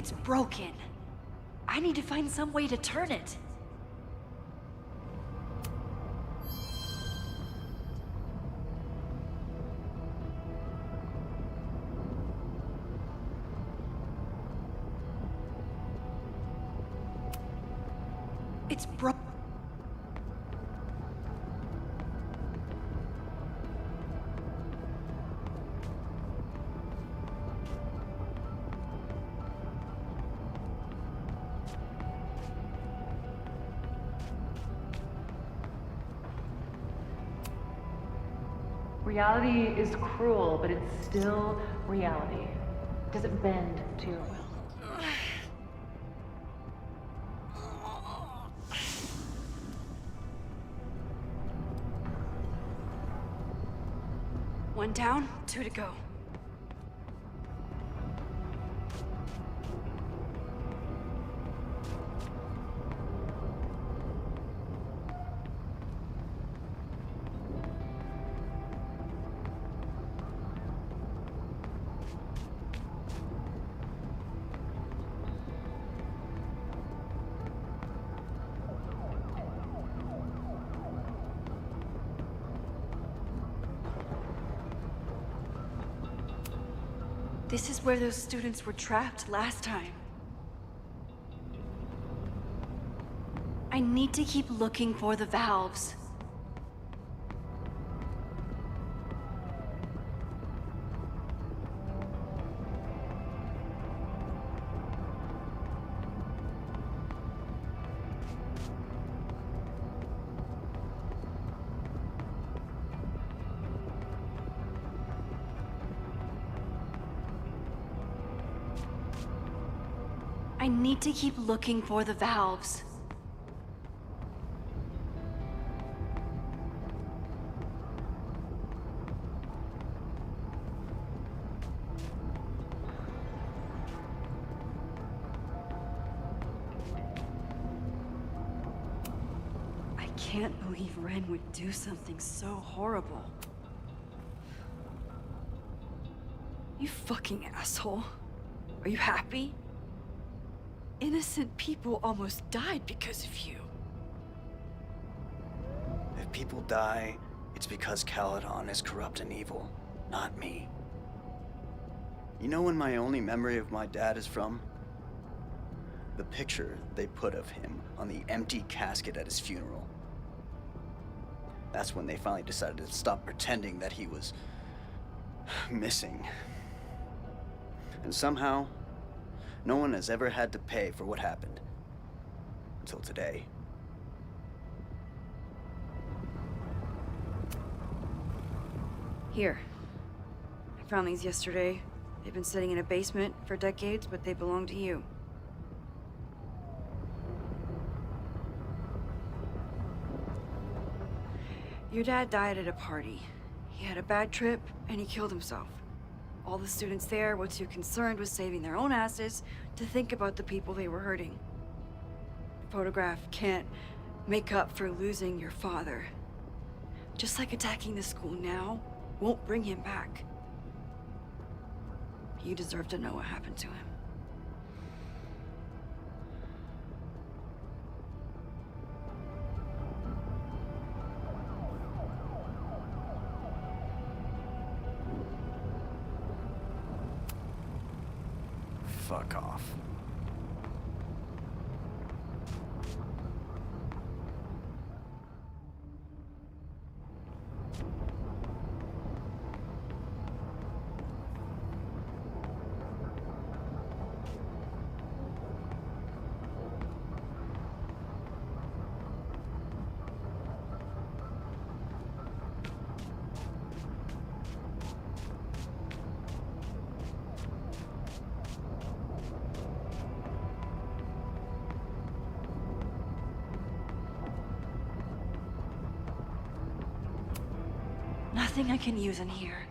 It's broken. I need to find some way to turn it. It's broken. Reality is cruel, but it's still reality. It doesn't bend to your will. One down, 2 to go. This is where those students were trapped last time. I need to keep looking for the valves. I need to keep looking for the valves. I can't believe Ren would do something so horrible. You fucking asshole. Are you happy? Innocent people almost died because of you. If people die, it's because Caledon is corrupt and evil, not me. You know when my only memory of my dad is from? The picture they put of him on the empty casket at his funeral. That's when they finally decided to stop pretending that he was missing. And somehow, no one has ever had to pay for what happened. Until today. Here. I found these yesterday. They've been sitting in a basement for decades, but they belong to you. Your dad died at a party. He had a bad trip, and he killed himself. All the students there were too concerned with saving their own asses to think about the people they were hurting. Photograph can't make up for losing your father. Just like attacking the school now won't bring him back. You deserve to know what happened to him. Fuck off. Nothing I can use in here.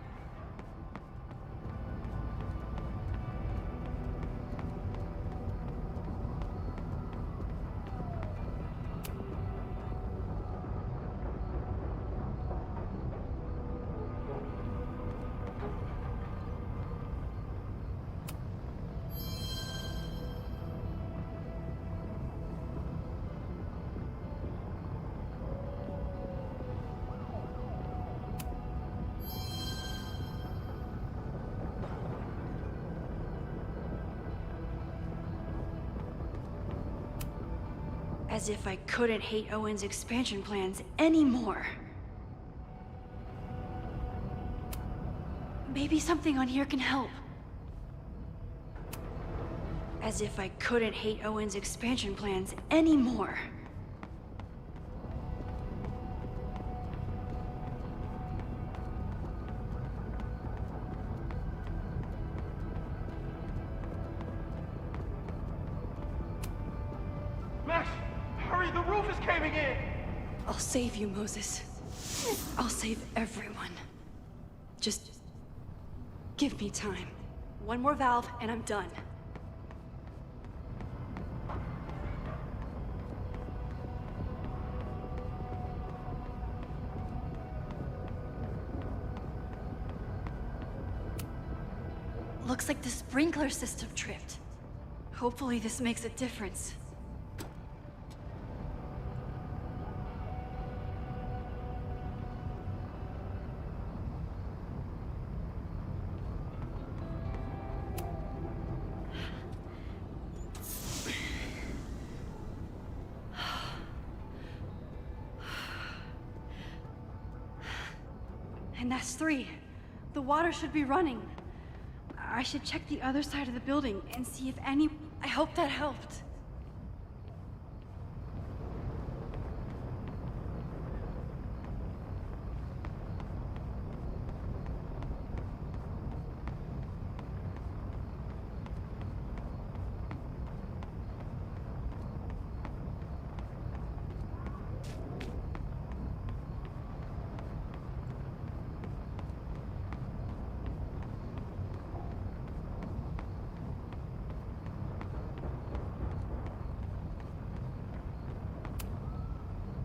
As if I couldn't hate Owen's expansion plans anymore. Maybe something on here can help. As if I couldn't hate Owen's expansion plans anymore. Max, hurry, the roof is caving in! I'll save you, Moses. I'll save everyone. Just give me time. One more valve and I'm done. Looks like the sprinkler system tripped. Hopefully this makes a difference. And that's 3. The water should be running. I should check the other side of the building and see if any... I hope that helped.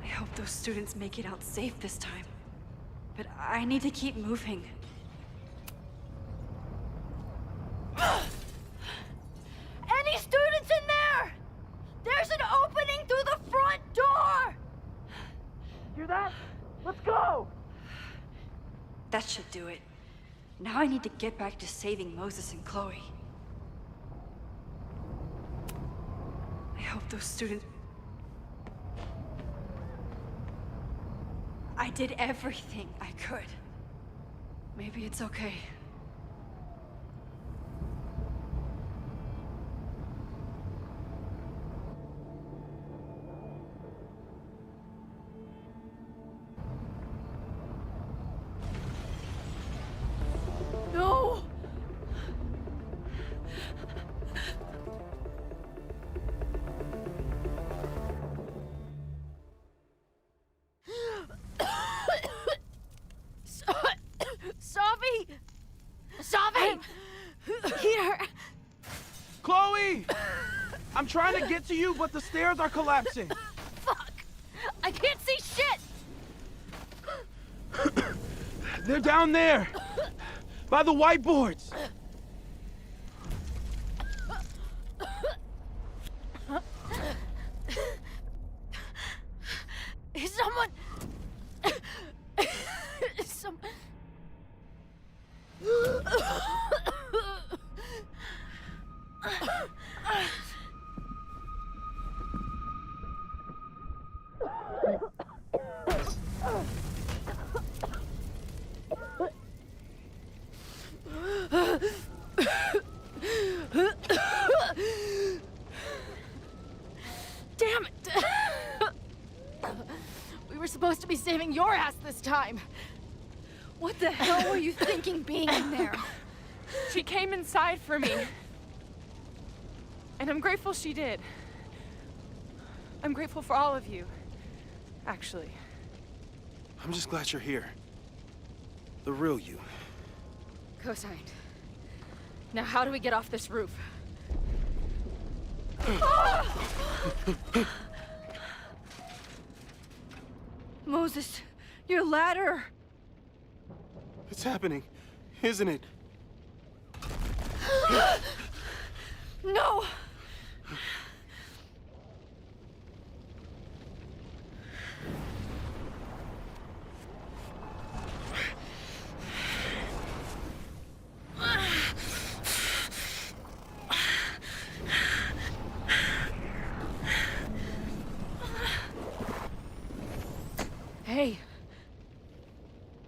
I hope those students make it out safe this time. But I need to keep moving. Any students in there? There's an opening through the front door! Hear that? Let's go! That should do it. Now I need to get back to saving Moses and Chloe. I hope those students... I did everything I could. Maybe it's okay. No! Savi! Savi! Here! Chloe! I'm trying to get to you, but the stairs are collapsing. Fuck! I can't see shit! They're down there! By the whiteboards! Is someone... Some... Damn it! We were supposed to be saving your ass this time. What the hell were you thinking being in there? She came inside for me. And I'm grateful she did. I'm grateful for all of you, actually. I'm just glad you're here. The real you. Co-signed. Now how do we get off this roof? Moses, your ladder! It's happening, isn't it? No! Hey.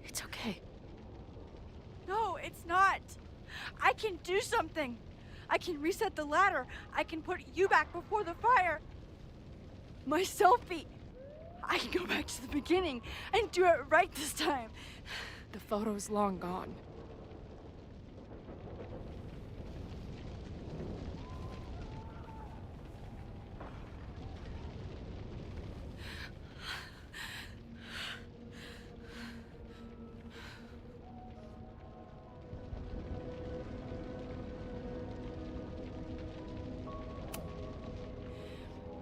It's okay. No, it's not. I can do something. I can reset the ladder. I can put you back before the fire. My selfie. I can go back to the beginning and do it right this time. The photo's long gone.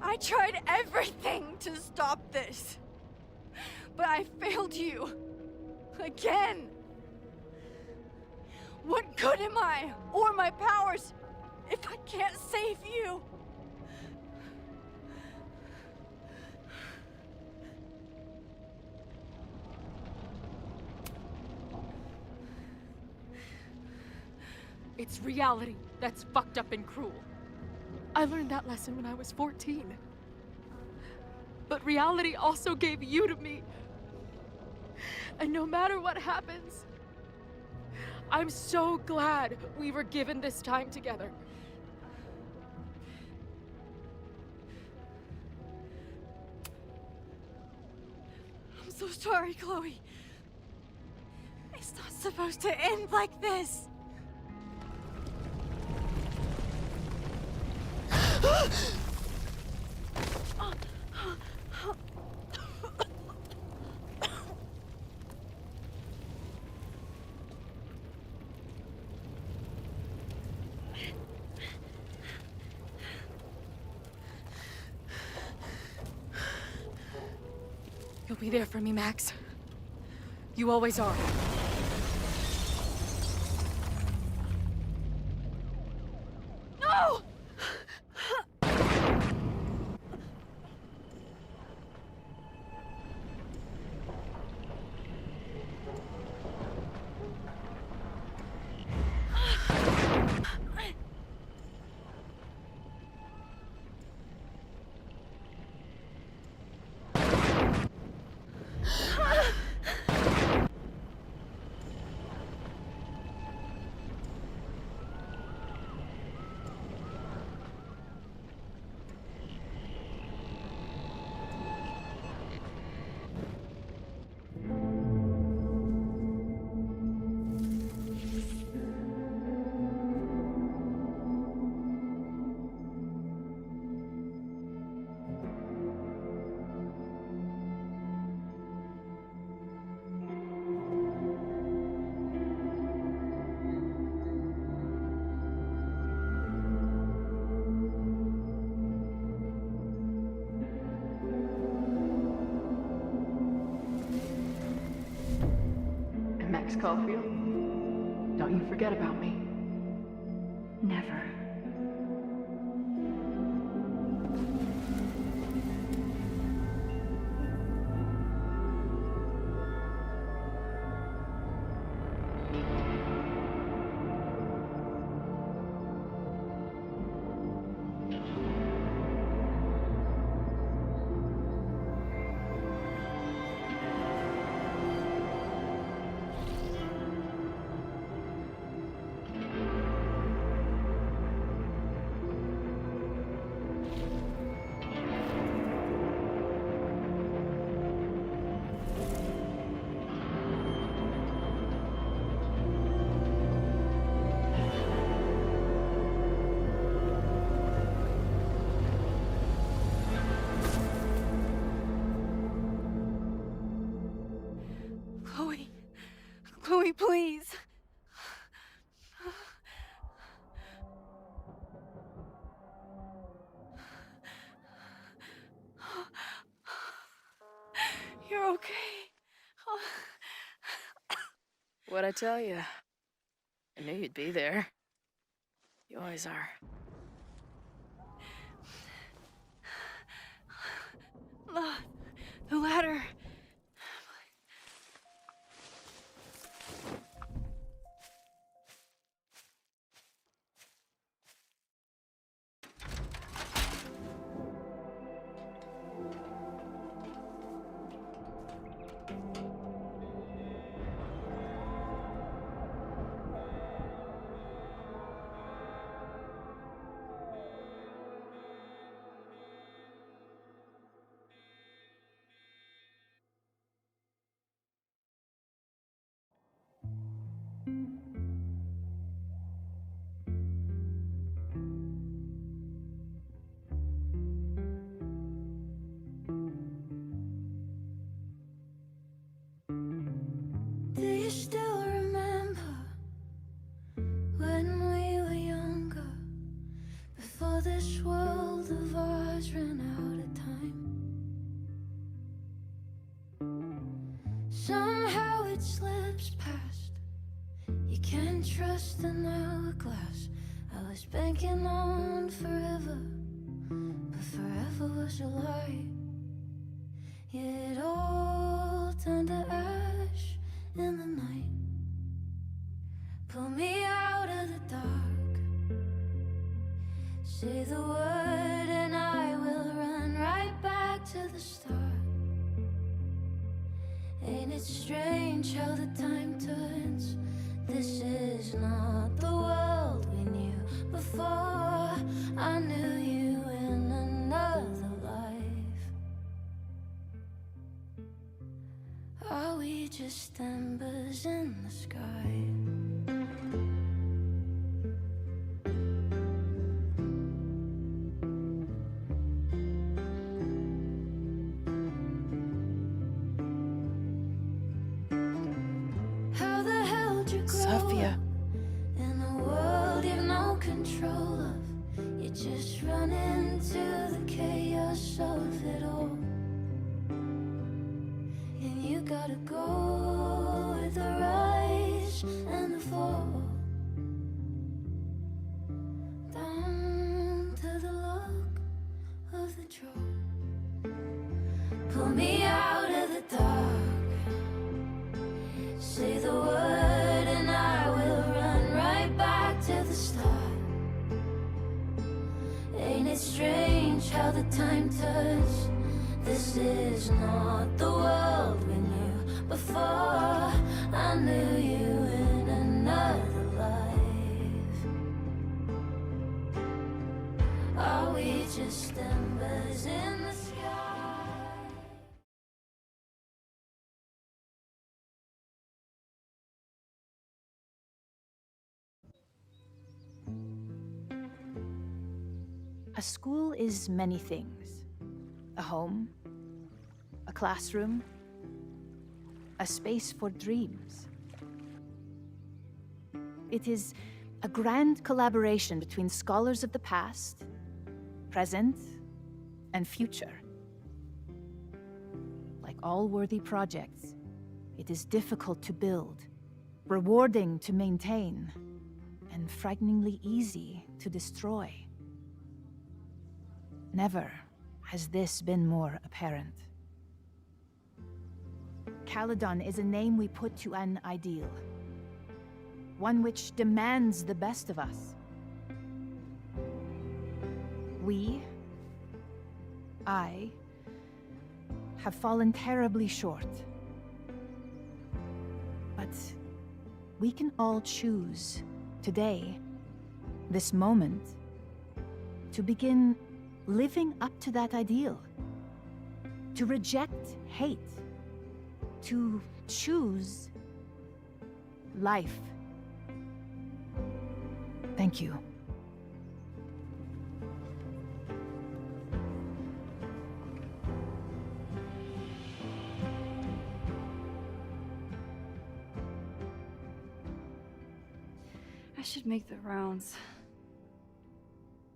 I tried everything to stop this. But I failed you. Again. What good am I, or my powers, if I can't save you? It's reality that's fucked up and cruel. I learned that lesson when I was 14. But reality also gave you to me. And no matter what happens, I'm so glad we were given this time together. I'm so sorry, Chloe. It's not supposed to end like this. You'll be there for me, Max. You always are. No! And Max Caulfield, don't you forget about me. Never. Chloe. Chloe, please. You're okay. What'd I tell you? I knew you'd be there. You always are. The ladder. Do you still remember when we were younger, before this world of ours ran out of time? Somehow it slips past. You can't trust an hourglass. I was banking on forever, but forever was a lie. It all turned to ash in the night. Pull me out of the dark. Say the word and I will run right back to the start. Ain't it strange how the time turns? This is not the world we knew before. I knew you in another life. Are we just embers in the sky? How the hell did you grow Sophia. up in a world you've no control of? You just run into the chaos of it all. And you gotta go with the rise and the fall, down to the luck of the draw. Pull me out of the dark. Say the word and I will run right back to the start. Ain't it strange how the time turns? This is not the world we knew before. I knew you in another life. Are we just embers in the sky? A school is many things. A home, a classroom, a space for dreams. It is a grand collaboration between scholars of the past, present, and future. Like all worthy projects, it is difficult to build, rewarding to maintain, and frighteningly easy to destroy. Never has this been more apparent. Caledon is a name we put to an ideal, one which demands the best of us. I, have fallen terribly short. But we can all choose today, this moment, to begin living up to that ideal, to reject hate, to choose life. Thank you. I should make the rounds.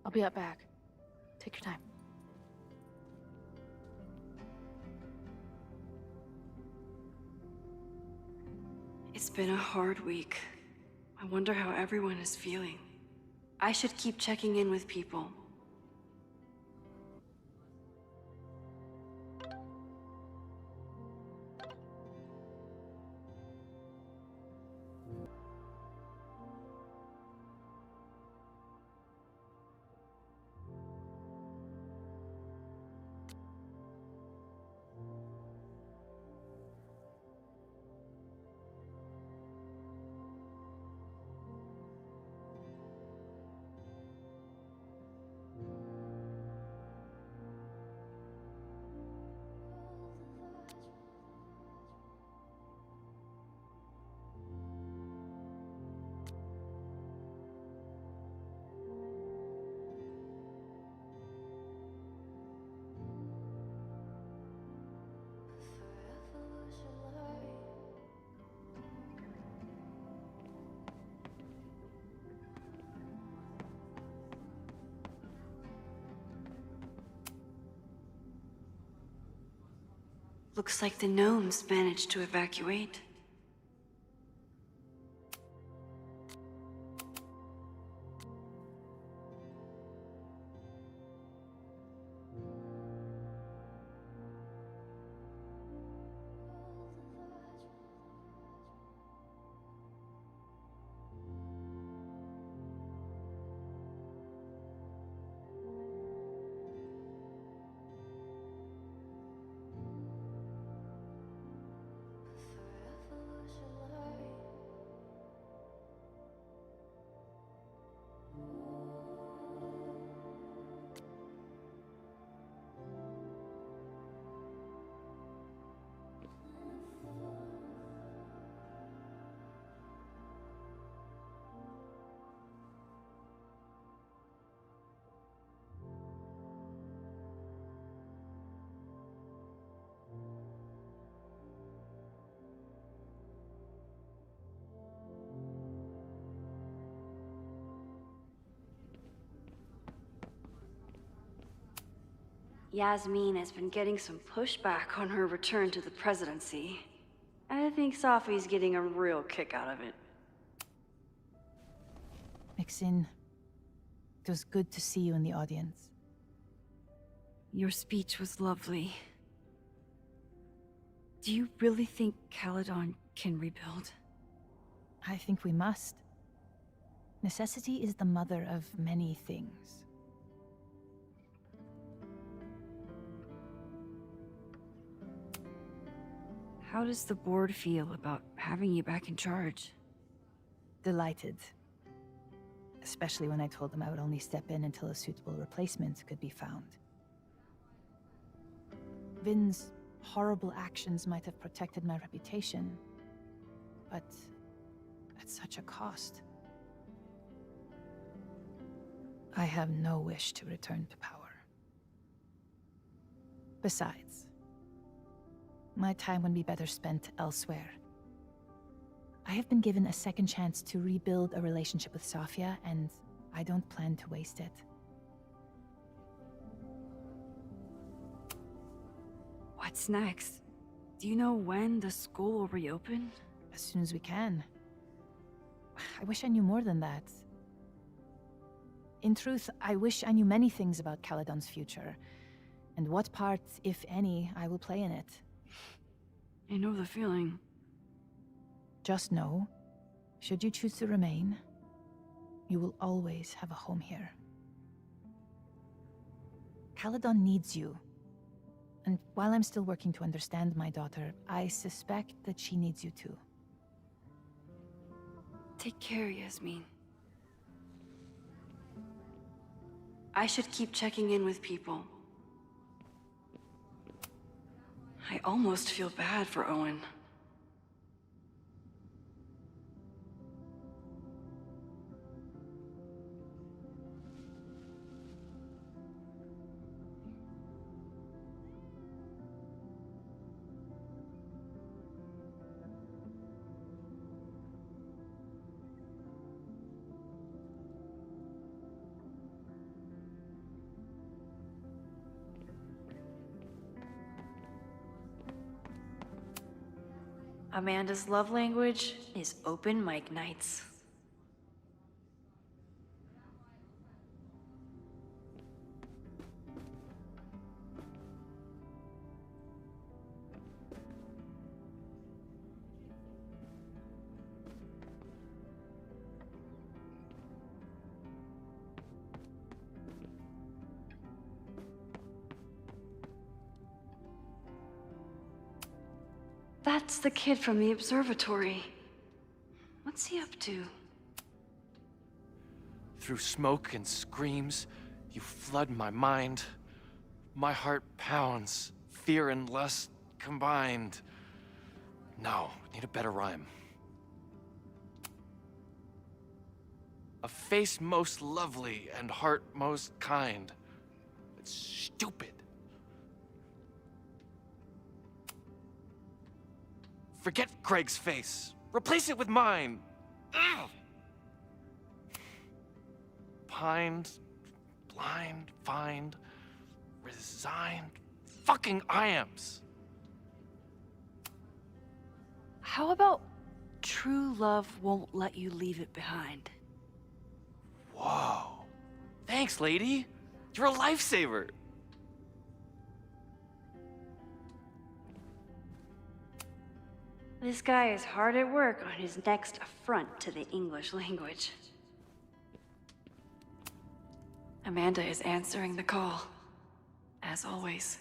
I'll be up back. Take your time. It's been a hard week. I wonder how everyone is feeling. I should keep checking in with people. Looks like the gnomes managed to evacuate. Yasmin has been getting some pushback on her return to the presidency. I think Safi's getting a real kick out of it. Maxine, it was good to see you in the audience. Your speech was lovely. Do you really think Caledon can rebuild? I think we must. Necessity is the mother of many things. How does the board feel about having you back in charge? Delighted. Especially when I told them I would only step in until a suitable replacement could be found. Vin's horrible actions might have protected my reputation, but at such a cost. I have no wish to return to power. Besides, my time would be better spent elsewhere. I have been given a second chance to rebuild a relationship with Safia, and I don't plan to waste it. What's next? Do you know when the school will reopen? As soon as we can. I wish I knew more than that. In truth, I wish I knew many things about Caledon's future, and what part, if any, I will play in it. I know the feeling. Just know, should you choose to remain, you will always have a home here. Caledon needs you. And while I'm still working to understand my daughter, I suspect that she needs you too. Take care, Yasmin. I should keep checking in with people. I almost feel bad for Owen. Amanda's love language is open mic nights. That's the kid from the observatory. What's he up to? Through smoke and screams, you flood my mind. My heart pounds, fear and lust combined. No, need a better rhyme. A face most lovely and heart most kind. It's stupid. Forget Craig's face. Replace it with mine. Ugh. Pined, blind, find, resigned, fucking I ams. How about true love won't let you leave it behind? Whoa. Thanks, lady. You're a lifesaver. This guy is hard at work on his next affront to the English language. Amanda is answering the call, as always.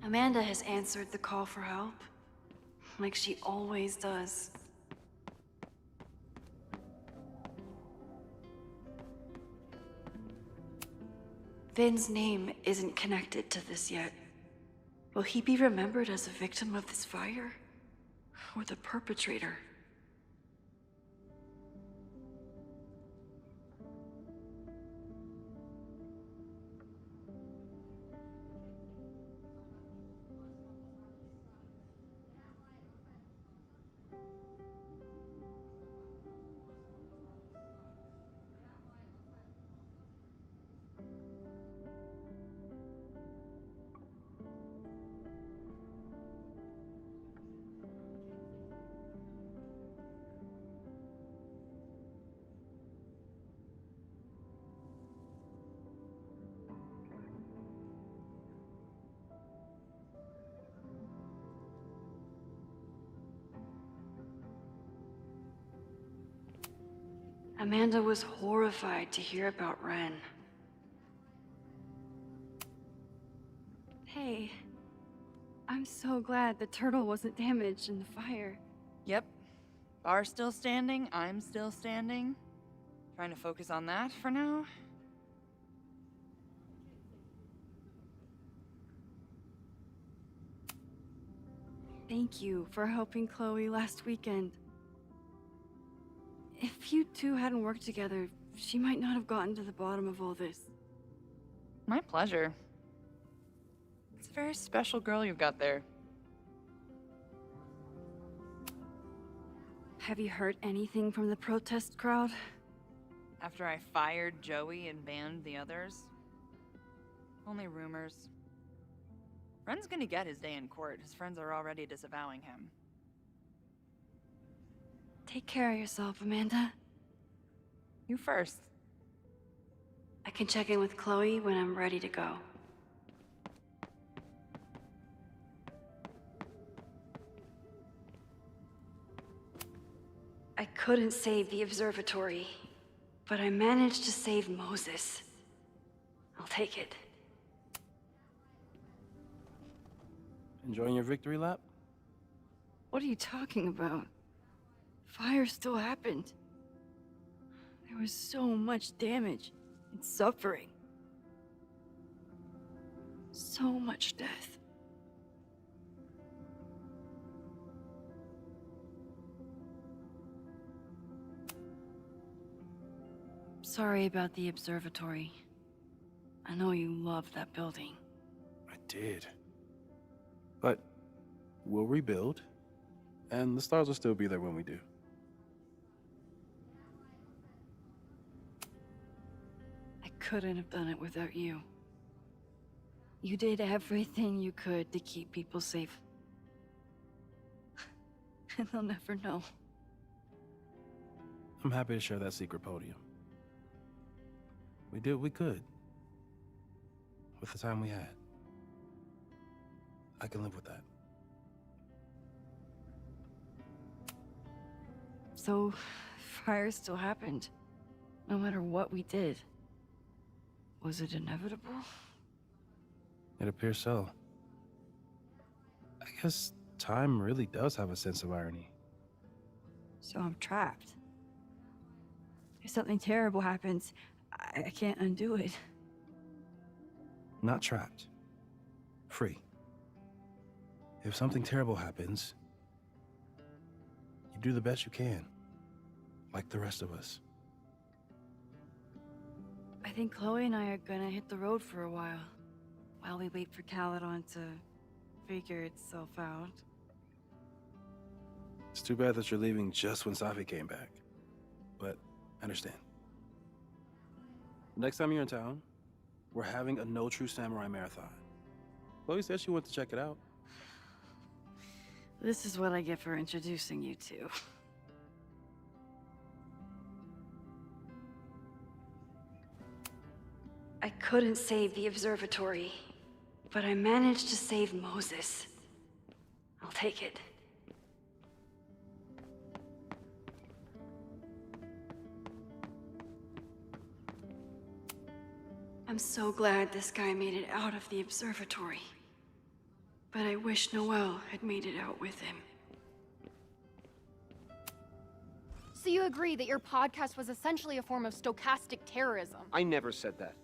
Amanda has answered the call for help, like she always does. Vin's name isn't connected to this yet. Will he be remembered as a victim of this fire? Or the perpetrator? Amanda was horrified to hear about Ren. Hey, I'm so glad the turtle wasn't damaged in the fire. Yep. Bar's still standing, I'm still standing. Trying to focus on that for now. Thank you for helping Chloe last weekend. If you two hadn't worked together, she might not have gotten to the bottom of all this. My pleasure. It's a very special girl you've got there. Have you heard anything from the protest crowd? After I fired Joey and banned the others? Only rumors. Ren's gonna get his day in court. His friends are already disavowing him. Take care of yourself, Amanda. You first. I can check in with Chloe when I'm ready to go. I couldn't save the observatory, but I managed to save Moses. I'll take it. Enjoying your victory lap? What are you talking about? Fire still happened. There was so much damage and suffering. So much death. Sorry about the observatory. I know you love that building. I did. But we'll rebuild, and the stars will still be there when we do. I couldn't have done it without you. You did everything you could to keep people safe. And they'll never know. I'm happy to share that secret podium. We did what we could. With the time we had. I can live with that. So, fire still happened. No matter what we did. Was it inevitable? It appears so. I guess time really does have a sense of irony. So I'm trapped. If something terrible happens, I can't undo it. Not trapped. Free. If something terrible happens, you do the best you can. Like the rest of us. I think Chloe and I are gonna hit the road for a while. while we wait for Caledon to figure itself out. It's too bad that you're leaving just when Safi came back. But I understand. Next time you're in town, we're having a No True Samurai marathon. Chloe said she wanted to check it out. This is what I get for introducing you to. I couldn't save the observatory, but I managed to save Moses. I'll take it. I'm so glad this guy made it out of the observatory. But I wish Noel had made it out with him. So you agree that your podcast was essentially a form of stochastic terrorism? I never said that.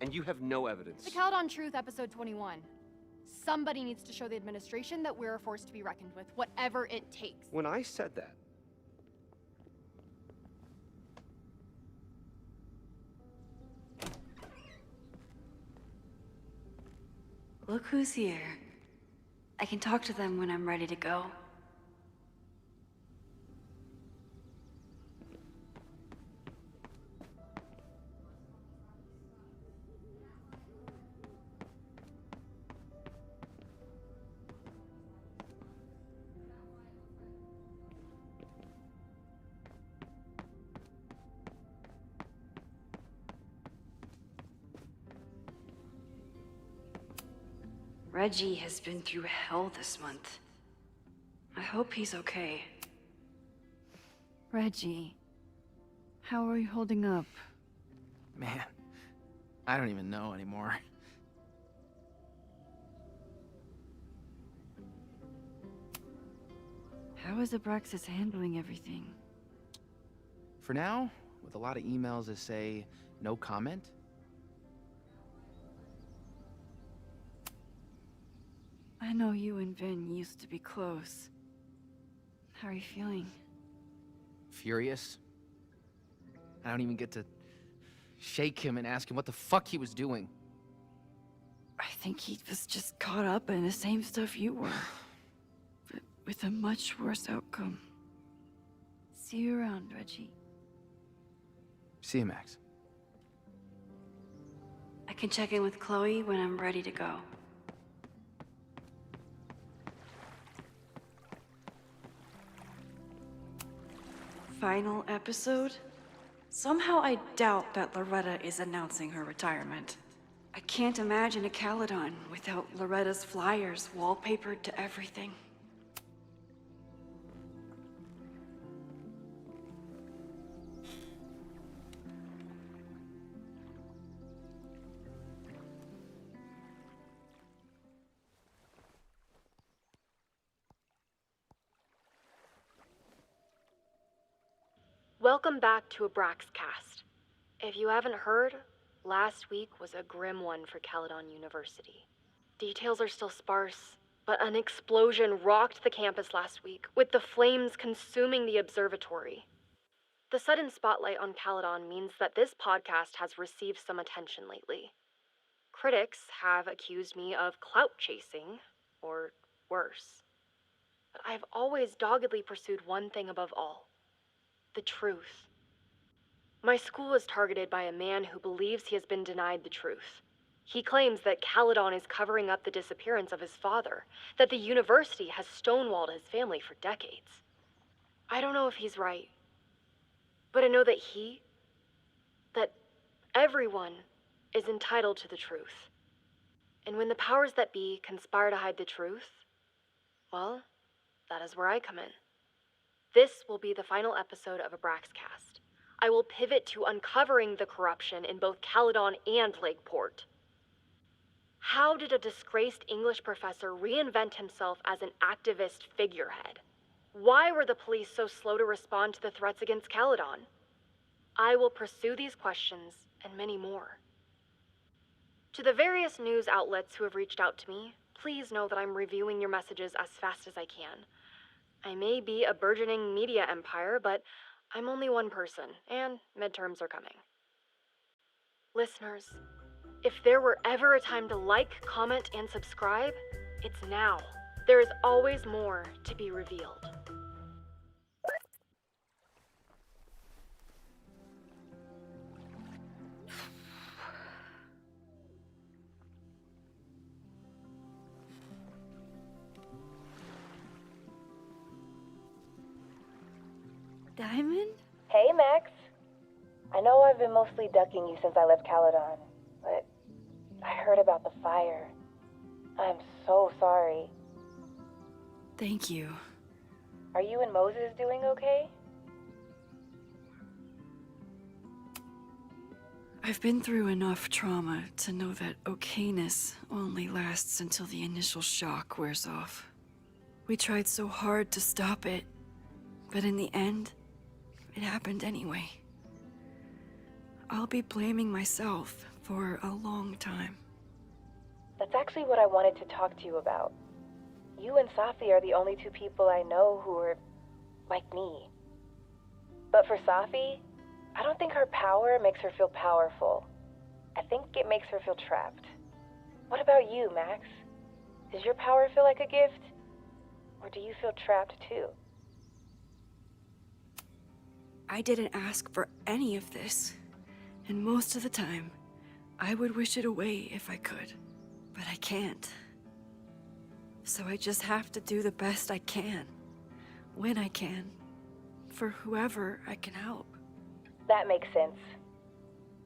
And you have no evidence. The Caledon Truth, episode 21. Somebody needs to show the administration that we're a force to be reckoned with, whatever it takes. When I said that, Look who's here. I can talk to them when I'm ready to go. Reggie has been through hell this month. I hope he's okay. Reggie, how are you holding up? Man, I don't even know anymore. How is Abraxas handling everything? For now, with a lot of emails that say no comment. I know you and Vin used to be close. How are you feeling? Furious. I don't even get to shake him and ask him what the fuck he was doing. I think he was just caught up in the same stuff you were. But with a much worse outcome. See you around, Reggie. See you, Max. I can check in with Chloe when I'm ready to go. Final episode? Somehow I doubt that Loretta is announcing her retirement. I can't imagine a Caledon without Loretta's flyers wallpapered to everything. Welcome back to Abraxcast. If you haven't heard, last week was a grim one for Caledon University. Details are still sparse, but an explosion rocked the campus last week, with the flames consuming the observatory. The sudden spotlight on Caledon means that this podcast has received some attention lately. Critics have accused me of clout chasing, or worse. But I've always doggedly pursued one thing above all: the truth. My school is targeted by a man who believes he has been denied the truth. He claims that Caledon is covering up the disappearance of his father, that the university has stonewalled his family for decades. I don't know if he's right, but I know that that everyone is entitled to the truth. And when the powers that be conspire to hide the truth, well, that is where I come in. This will be the final episode of Abraxcast. I will pivot to uncovering the corruption in both Caledon and Lakeport. How did a disgraced English professor reinvent himself as an activist figurehead? Why were the police so slow to respond to the threats against Caledon? I will pursue these questions and many more. To the various news outlets who have reached out to me, please know that I'm reviewing your messages as fast as I can. I may be a burgeoning media empire, but I'm only one person, and midterms are coming. Listeners, If there were ever a time to like, comment, and subscribe, it's now. There is always more to be revealed. Diamond? Hey, Max. I know I've been mostly ducking you since I left Caledon, but I heard about the fire. I'm so sorry. Thank you. Are you and Moses doing okay? I've been through enough trauma to know that okayness only lasts until the initial shock wears off. We tried so hard to stop it, but in the end, it happened anyway. I'll be blaming myself for a long time. That's actually what I wanted to talk to you about. You and Safi are the only two people I know who are like me. But for Safi, I don't think her power makes her feel powerful. I think it makes her feel trapped. What about you, Max? Does your power feel like a gift? Or do you feel trapped too? I didn't ask for any of this, and most of the time, I would wish it away if I could, but I can't. So I just have to do the best I can, when I can, for whoever I can help. That makes sense.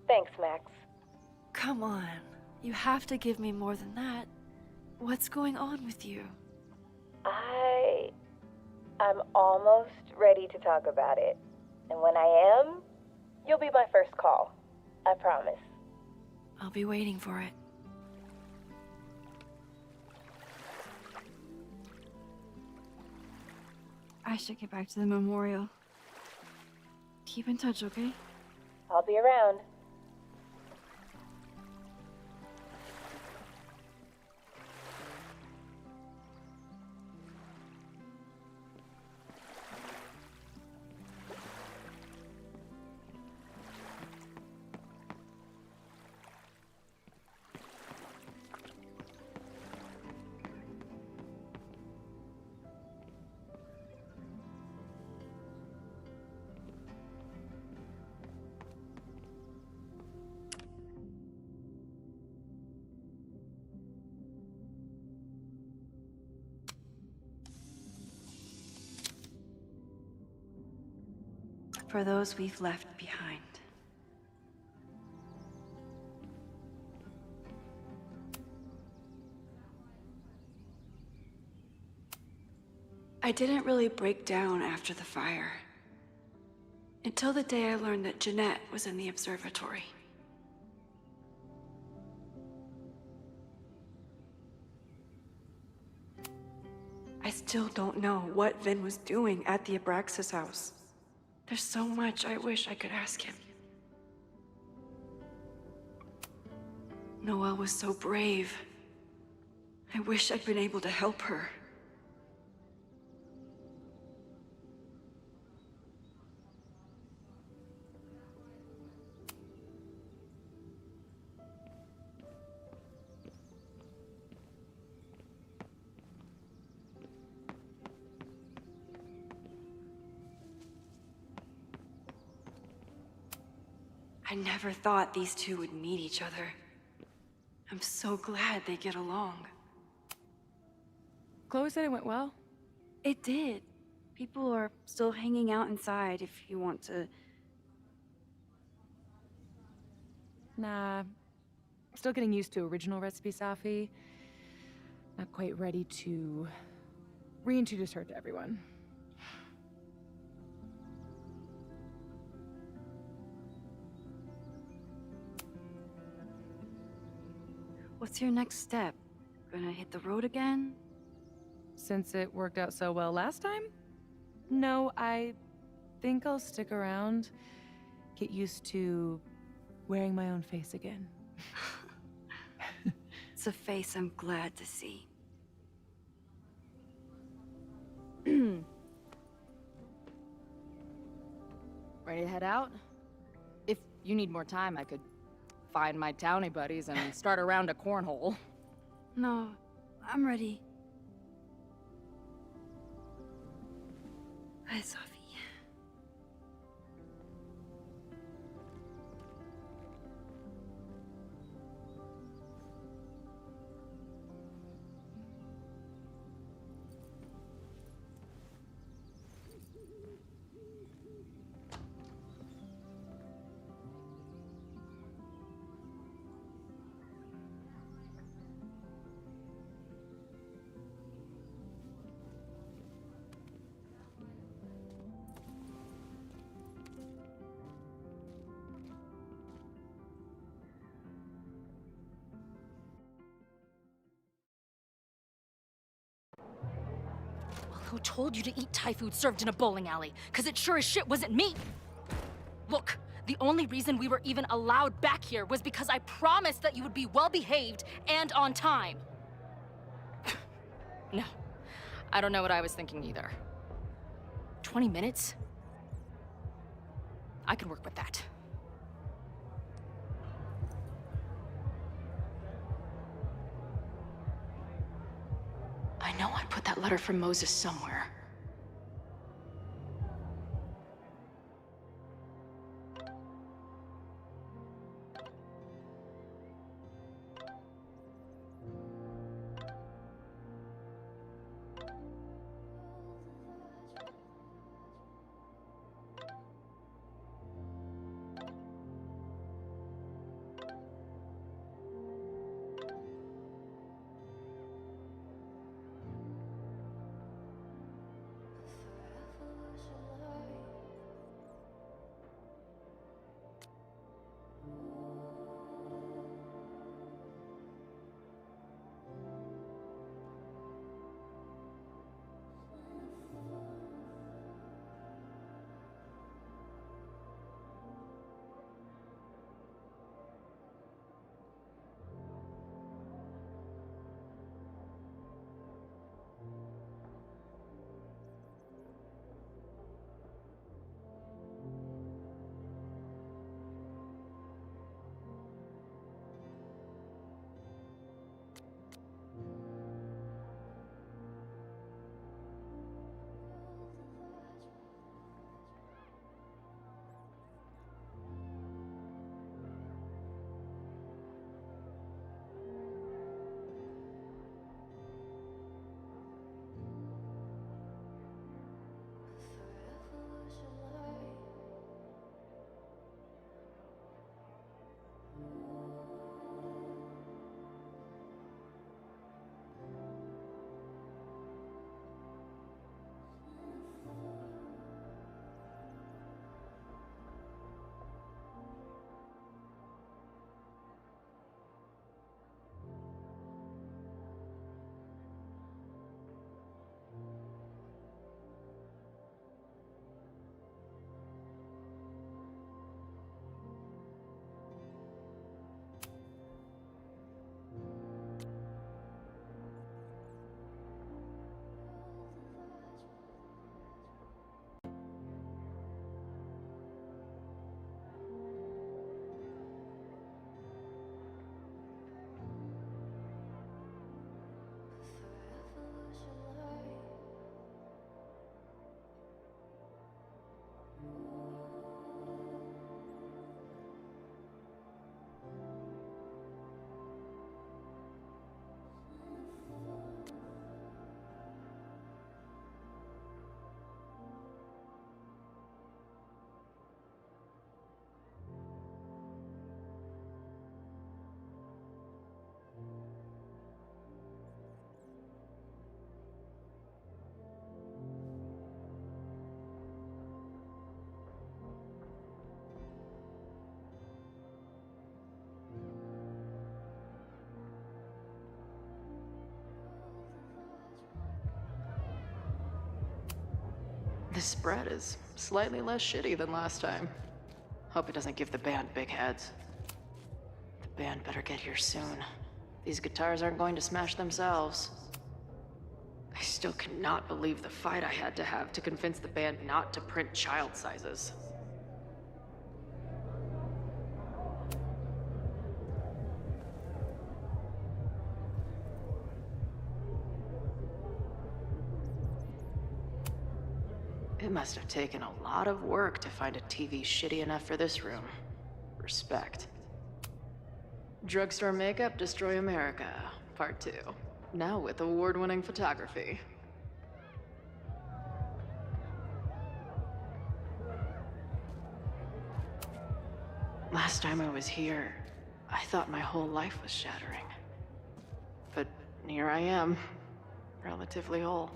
Thanks, Max. Come on, you have to give me more than that. What's going on with you? I'm almost ready to talk about it. And when I am, you'll be my first call. I promise. I'll be waiting for it. I should get back to the memorial. Keep in touch, okay? I'll be around. For those we've left behind. I didn't really break down after the fire. Until the day I learned that Jeanette was in the observatory. I still don't know what Vin was doing at the Abraxas house. There's so much I wish I could ask him. Noelle was so brave. I wish I'd been able to help her. I never thought these two would meet each other. I'm so glad they get along. Chloe said it went well. It did. People are still hanging out inside if you want to. Nah. Still getting used to original recipe Safi. Not quite ready to reintroduce her to everyone. What's your next step? Gonna hit the road again? Since it worked out so well last time? No, I think I'll stick around. Get used to wearing my own face again. It's a face I'm glad to see. Ready to head out? If you need more time, I could find my townie buddies and start a round of cornhole. No, I'm ready. Hi, Sophie. Who told you to eat Thai food served in a bowling alley? Cause it sure as shit wasn't me! Look, the only reason we were even allowed back here was because I promised that you would be well-behaved and on time. No, I don't know what I was thinking either. 20 minutes? I can work with that. I know I put that letter from Moses somewhere. This spread is slightly less shitty than last time. Hope it doesn't give the band big heads. The band better get here soon. These guitars aren't going to smash themselves. I still cannot believe the fight I had to have to convince the band not to print child sizes. It must have taken a lot of work to find a TV shitty enough for this room. Respect. Drugstore Makeup Destroy America, Part 2. Now with award-winning photography. Last time I was here, I thought my whole life was shattering. But here I am, relatively whole.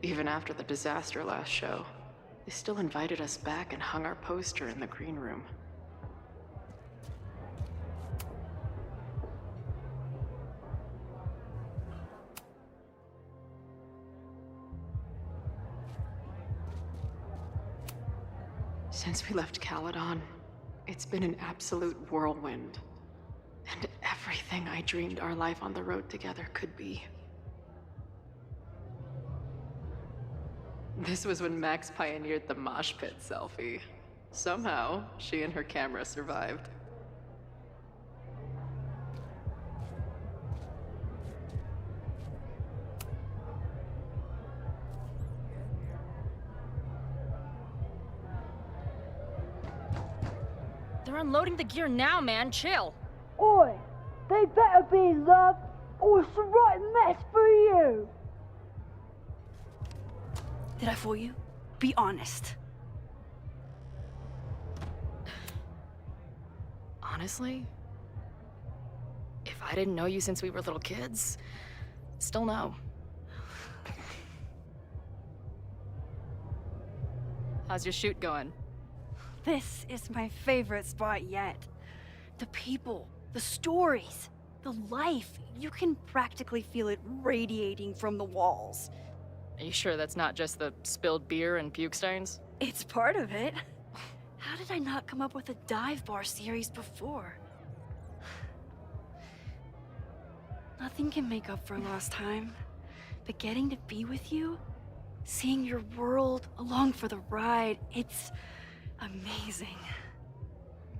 Even after the disaster last show, they still invited us back and hung our poster in the green room. Since we left Caledon, it's been an absolute whirlwind. And everything I dreamed our life on the road together could be. This was when Max pioneered the mosh pit selfie. Somehow, she and her camera survived. They're unloading the gear now, man. Chill. Oi! They better be in love, or it's the right mess for you! Did I fool you? Be honest. Honestly, if I didn't know you since we were little kids, still no. How's your shoot going? This is my favorite spot yet. The people, the stories, the life. You can practically feel it radiating from the walls. Are you sure that's not just the spilled beer and puke stains? It's part of it. How did I not come up with a dive bar series before? Nothing can make up for lost time, but getting to be with you, seeing your world along for the ride, it's amazing.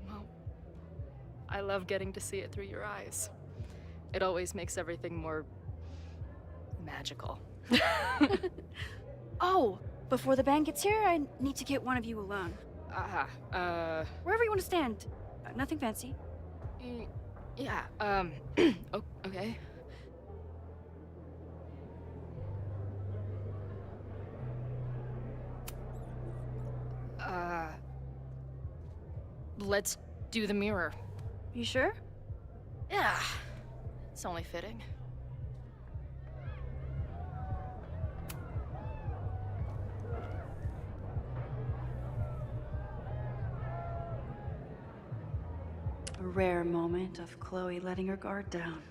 Well, I love getting to see it through your eyes. It always makes everything more magical. Oh, before the band gets here, I need to get one of you alone. Wherever you want to stand. Nothing fancy. Yeah, okay. Let's do the mirror. You sure? Yeah, it's only fitting. A rare moment of Chloe letting her guard down.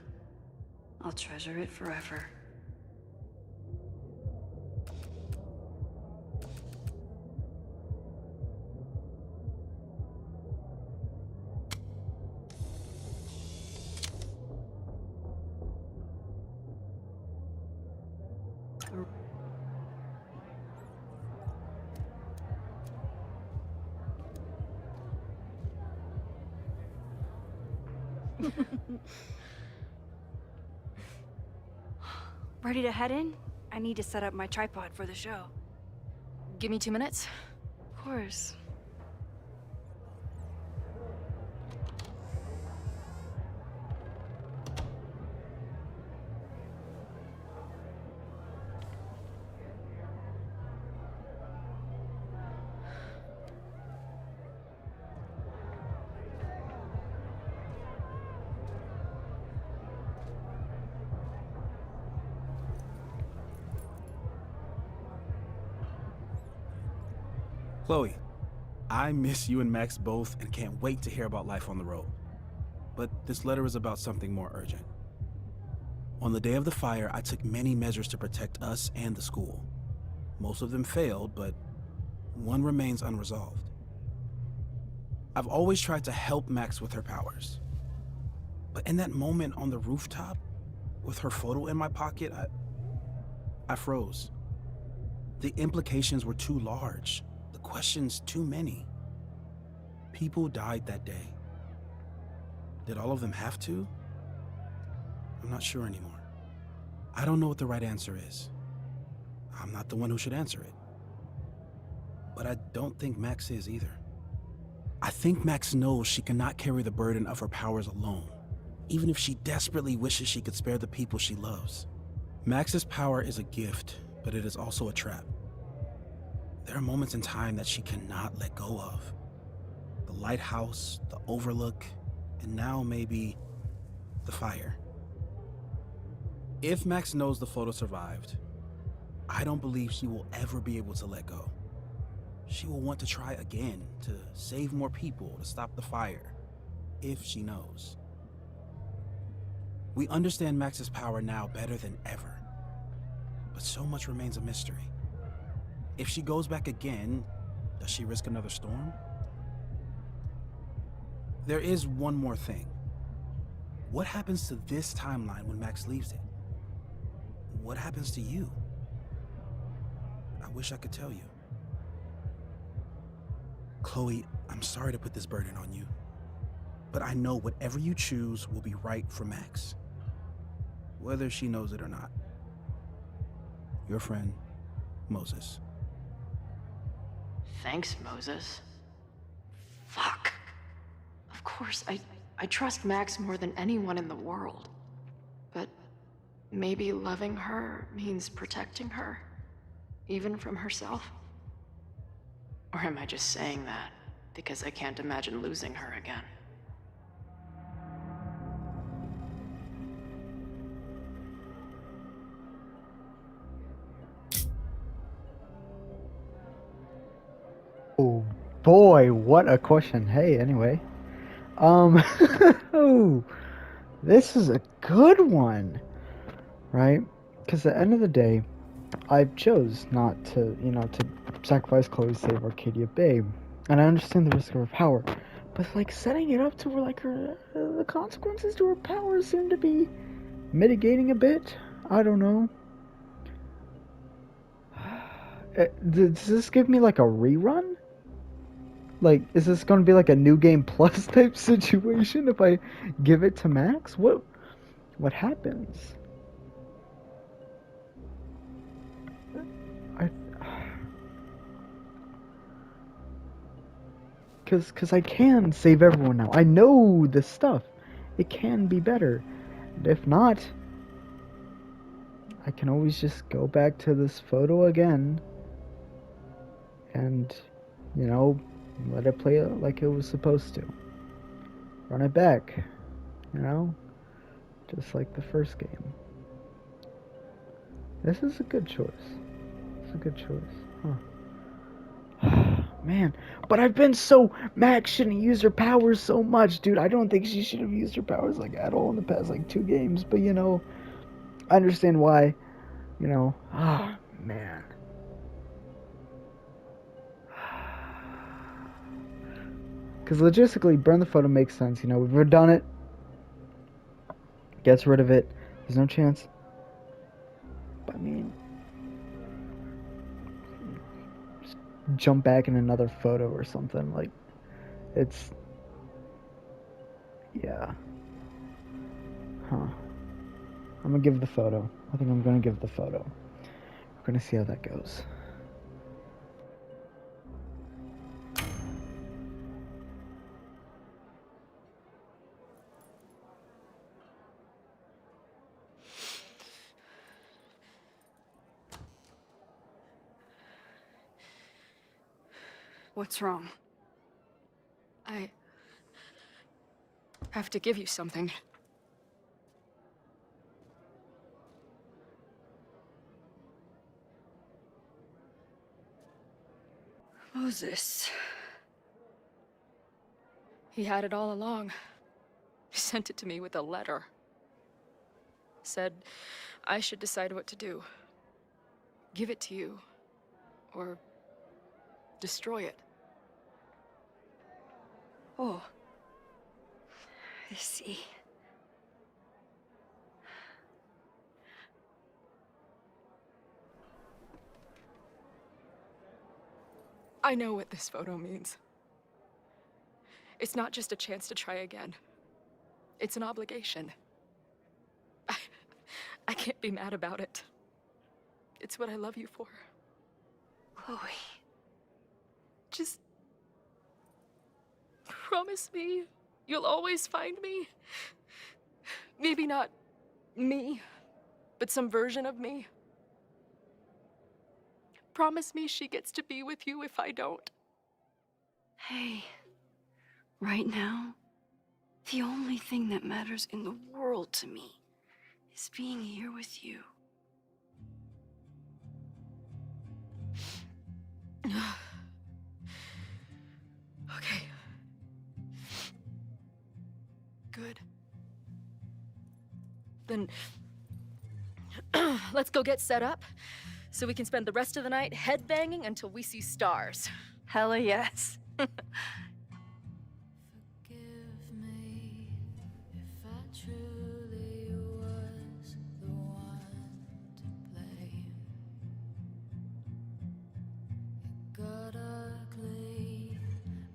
I'll treasure it forever. Ready to head in? I need to set up my tripod for the show. Give me 2 minutes. Of course. Chloe, I miss you and Max both and can't wait to hear about life on the road. But this letter is about something more urgent. On the day of the fire, I took many measures to protect us and the school. Most of them failed, but one remains unresolved. I've always tried to help Max with her powers. But in that moment on the rooftop, with her photo in my pocket, I froze. The implications were too large. Questions too many. People died that day. Did all of them have to? I'm not sure anymore. I don't know what the right answer is. I'm not the one who should answer it. But I don't think Max is either. I think Max knows she cannot carry the burden of her powers alone, even if she desperately wishes she could spare the people she loves. Max's power is a gift, but it is also a trap. There are moments in time that she cannot let go of. The lighthouse, the overlook, and now maybe the fire. If Max knows the photo survived, I don't believe she will ever be able to let go. She will want to try again, to save more people, to stop the fire, if she knows. We understand Max's power now better than ever, but so much remains a mystery. If she goes back again, does she risk another storm? There is one more thing. What happens to this timeline when Max leaves it? What happens to you? I wish I could tell you. Chloe, I'm sorry to put this burden on you, but I know whatever you choose will be right for Max, whether she knows it or not. Your friend, Moses. Thanks, Moses. Fuck. Of course, I trust Max more than anyone in the world. But maybe loving her means protecting her, even from herself? Or am I just saying that because I can't imagine losing her again? Oh boy, what a question. Hey, anyway. Oh, this is a good one, right? Because at the end of the day, I chose not to, to sacrifice Chloe to save Arcadia Bay. And I understand the risk of her power. But, like, setting it up to where, like, the consequences to her power seem to be mitigating a bit. I don't know. Does this give me, like, a rerun? Like, is this going to be like a new game plus type situation if I give it to Max? What happens? Cause I can save everyone now. I know this stuff. It can be better. And if not, I can always just go back to this photo again and, let it play like it was supposed to. Run it back, just like the first game. This is a good choice. It's a good choice, huh? Man, but I've been so... Max shouldn't use her powers so much, dude. I don't think she should have used her powers, like, at all in the past, like, 2 games. But, I understand why, man. Because logistically, burn the photo makes sense, we've redone it. Gets rid of it. There's no chance. But, I mean... jump back in another photo or something, like, it's... yeah. Huh. I'm gonna give the photo. I think I'm gonna give the photo. We're gonna see how that goes. What's wrong? I have to give you something. Moses. He had it all along. He sent it to me with a letter. Said I should decide what to do. Give it to you, or destroy it. Oh. I see. I know what this photo means. It's not just a chance to try again. It's an obligation. I can't be mad about it. It's what I love you for. Chloe. Just promise me you'll always find me. Maybe not me, but some version of me. Promise me she gets to be with you if I don't. Hey, right now, the only thing that matters in the world to me is being here with you. Okay. Good. Then let's go get set up so we can spend the rest of the night headbanging until we see stars. Hella yes. Forgive me if I truly was the one to blame. It got ugly,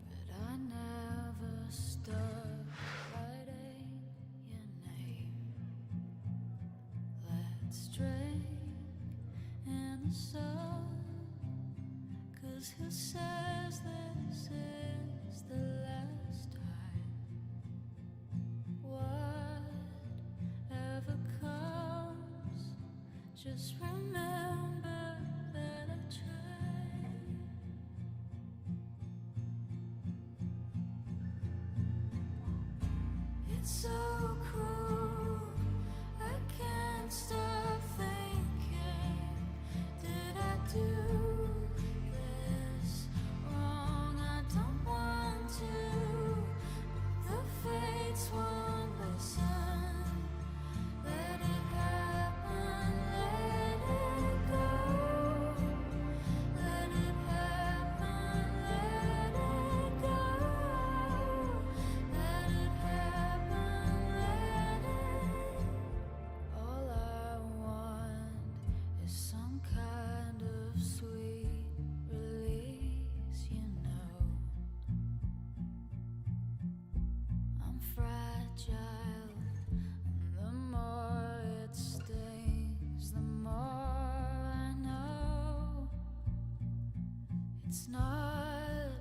but I never stopped writing your name. Let's drink in the sun, 'cause who says this is the last time? Whatever comes, just remember that I tried. It's so cruel, I can't stop thinking, did I do this wrong? I don't want to, but the fates won't listen. Let it happen, let it go. Let it happen, let it go. Let it happen, let it. All I want is some kind of sweet release, you know. I'm fragile, and the more it stings, the more I know it's not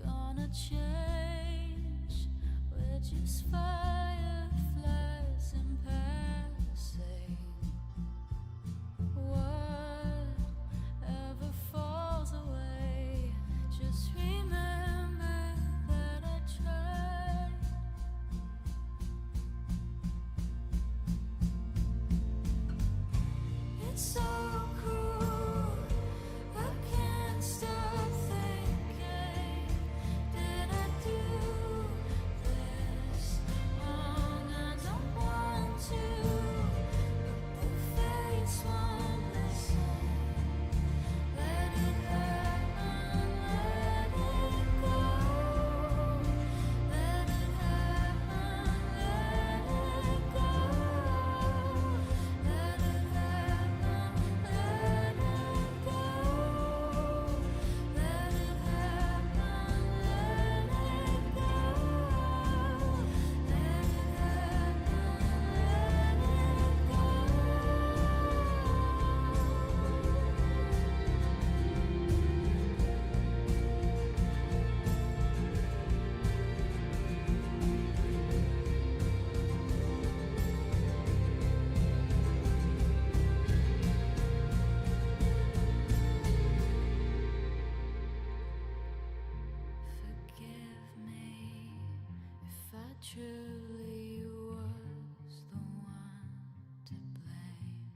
gonna change. We're just fireflies in passing. Whatever falls away, just remember that I tried. It's so cruel, I can't stop thinking, did I do this wrong? I don't want to, but the fates won't listen. Let it happen, let it go. Let it happen, let it go. Let it happen, let it go. Let it happen, let it go. Let it Forgive me if I truly was the one to blame.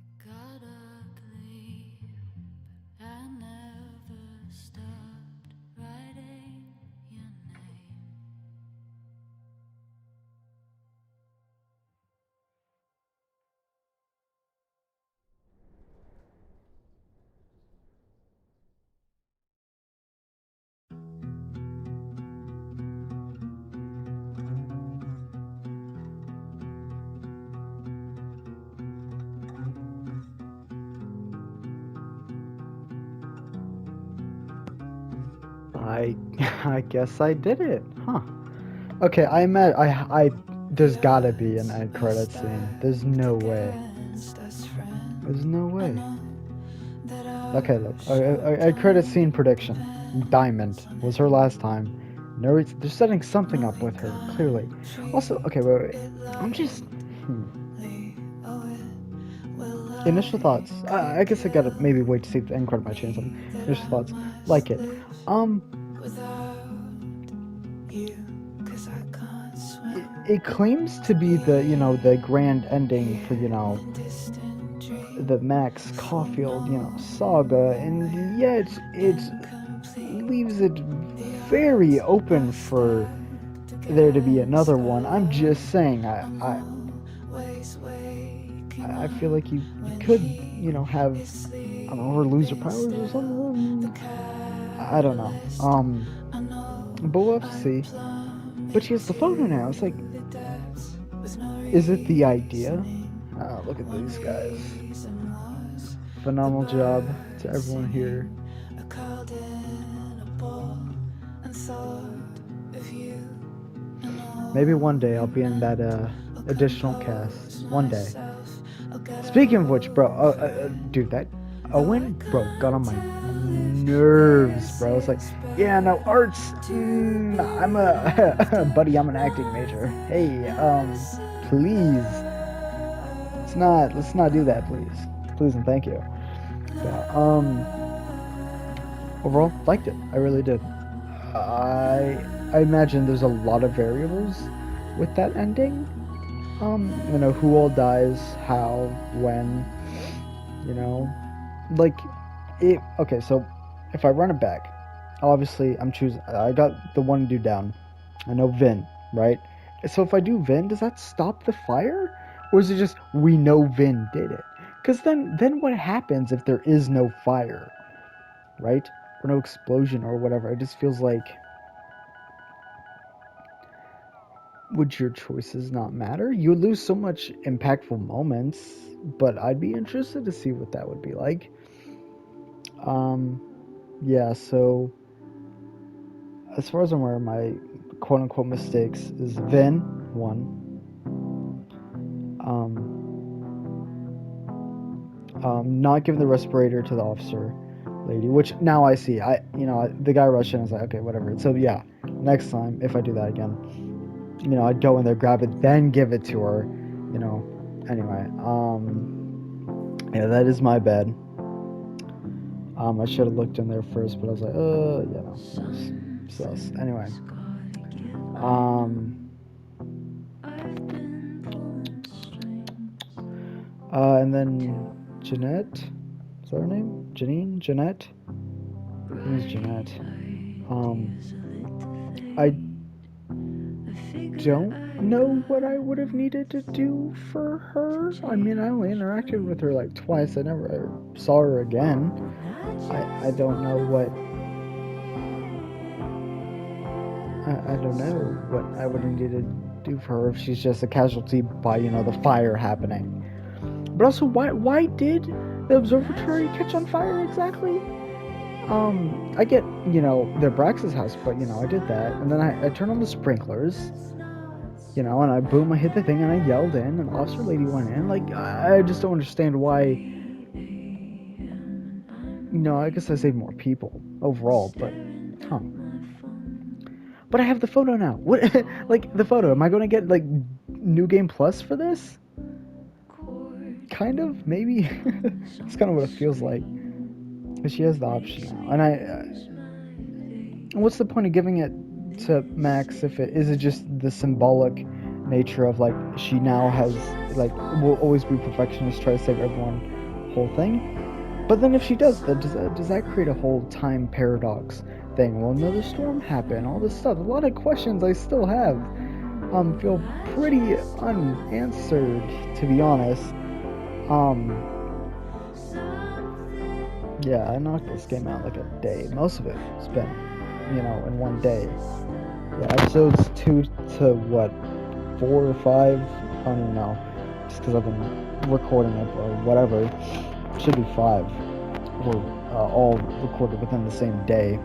It got ugly, but I never stopped writing your name. I I guess I did it, huh? Okay, I There's gotta be an end credit scene. There's no way. There's no way. Okay, look. A credit scene prediction. Diamond was her last time. They're setting something up with her, clearly. Also, okay, wait. I'm just... Initial thoughts. I guess I gotta maybe wait to see if the end credit might change something. Initial thoughts. Like it. It claims to be the, the grand ending for, the Max Caulfield, saga, and yet it leaves it very open for there to be another one. I'm just saying, I feel like you could, have, I don't know, her lose her powers or something. I don't know. But we'll have to see. But she has the photo now. It's like, is it the idea? Look at these guys. Phenomenal job to everyone here. Maybe one day I'll be in that additional cast. One day. Speaking of which, bro, dude, that Owen, bro, got on my nerves, bro. It's like, yeah, no, arts. I'm a buddy. I'm an acting major. Hey, please. Let's not do that, please and thank you. Yeah, overall, liked it. I really did. I imagine there's a lot of variables with that ending. Who all dies, how, when, like, okay, so if I run it back, obviously I'm choosing, I got the one dude down. I know Vin, right? So if I do Vin, does that stop the fire? Or is it just, we know Vin did it? Because then what happens if there is no fire, right? Or no explosion or whatever? It just feels like, would your choices not matter? You would lose so much impactful moments, but I'd be interested to see what that would be like. Yeah, so as far as I'm aware, my quote-unquote mistakes is Vin, 1. Not giving the respirator to the officer lady, which now I see. The guy rushed in and was like, okay, whatever. So yeah, next time, if I do that again, I'd go in there, grab it, then give it to her, Anyway, yeah, that is my bad. I should have looked in there first, but I was like, sus. Anyway, and then Jeanette, is that her name? Jeanette? I think it's Jeanette. I don't know what I would have needed to do for her. I mean, I only interacted with her like twice. I never saw her again. I don't know what... I don't know what I would have needed to do for her if she's just a casualty by, the fire happening. But also, why did the observatory catch on fire exactly? I get, the Brax's house, but, I did that. And then I turned on the sprinklers, and I hit the thing, and I yelled in, and the officer lady went in. Like, I just don't understand why, I guess I saved more people overall, but, But I have the photo now. What, like, the photo, am I going to get, like, New Game Plus for this? Kind of, maybe. That's kind of what it feels like. But she has the option now, and what's the point of giving it to Max if it just the symbolic nature of, like, she now has, like, will always be perfectionist, try to save everyone, whole thing. But then if she does that create a whole time paradox thing? Will another storm happen? All this stuff. A lot of questions I still have. Feel pretty unanswered, to be honest. Yeah, I knocked this game out like a day. Most of it spent, in one day. Yeah, episodes 2 to what, 4 or 5? I don't even know. Just because I've been recording it or whatever. It should be 5. We're all recorded within the same day.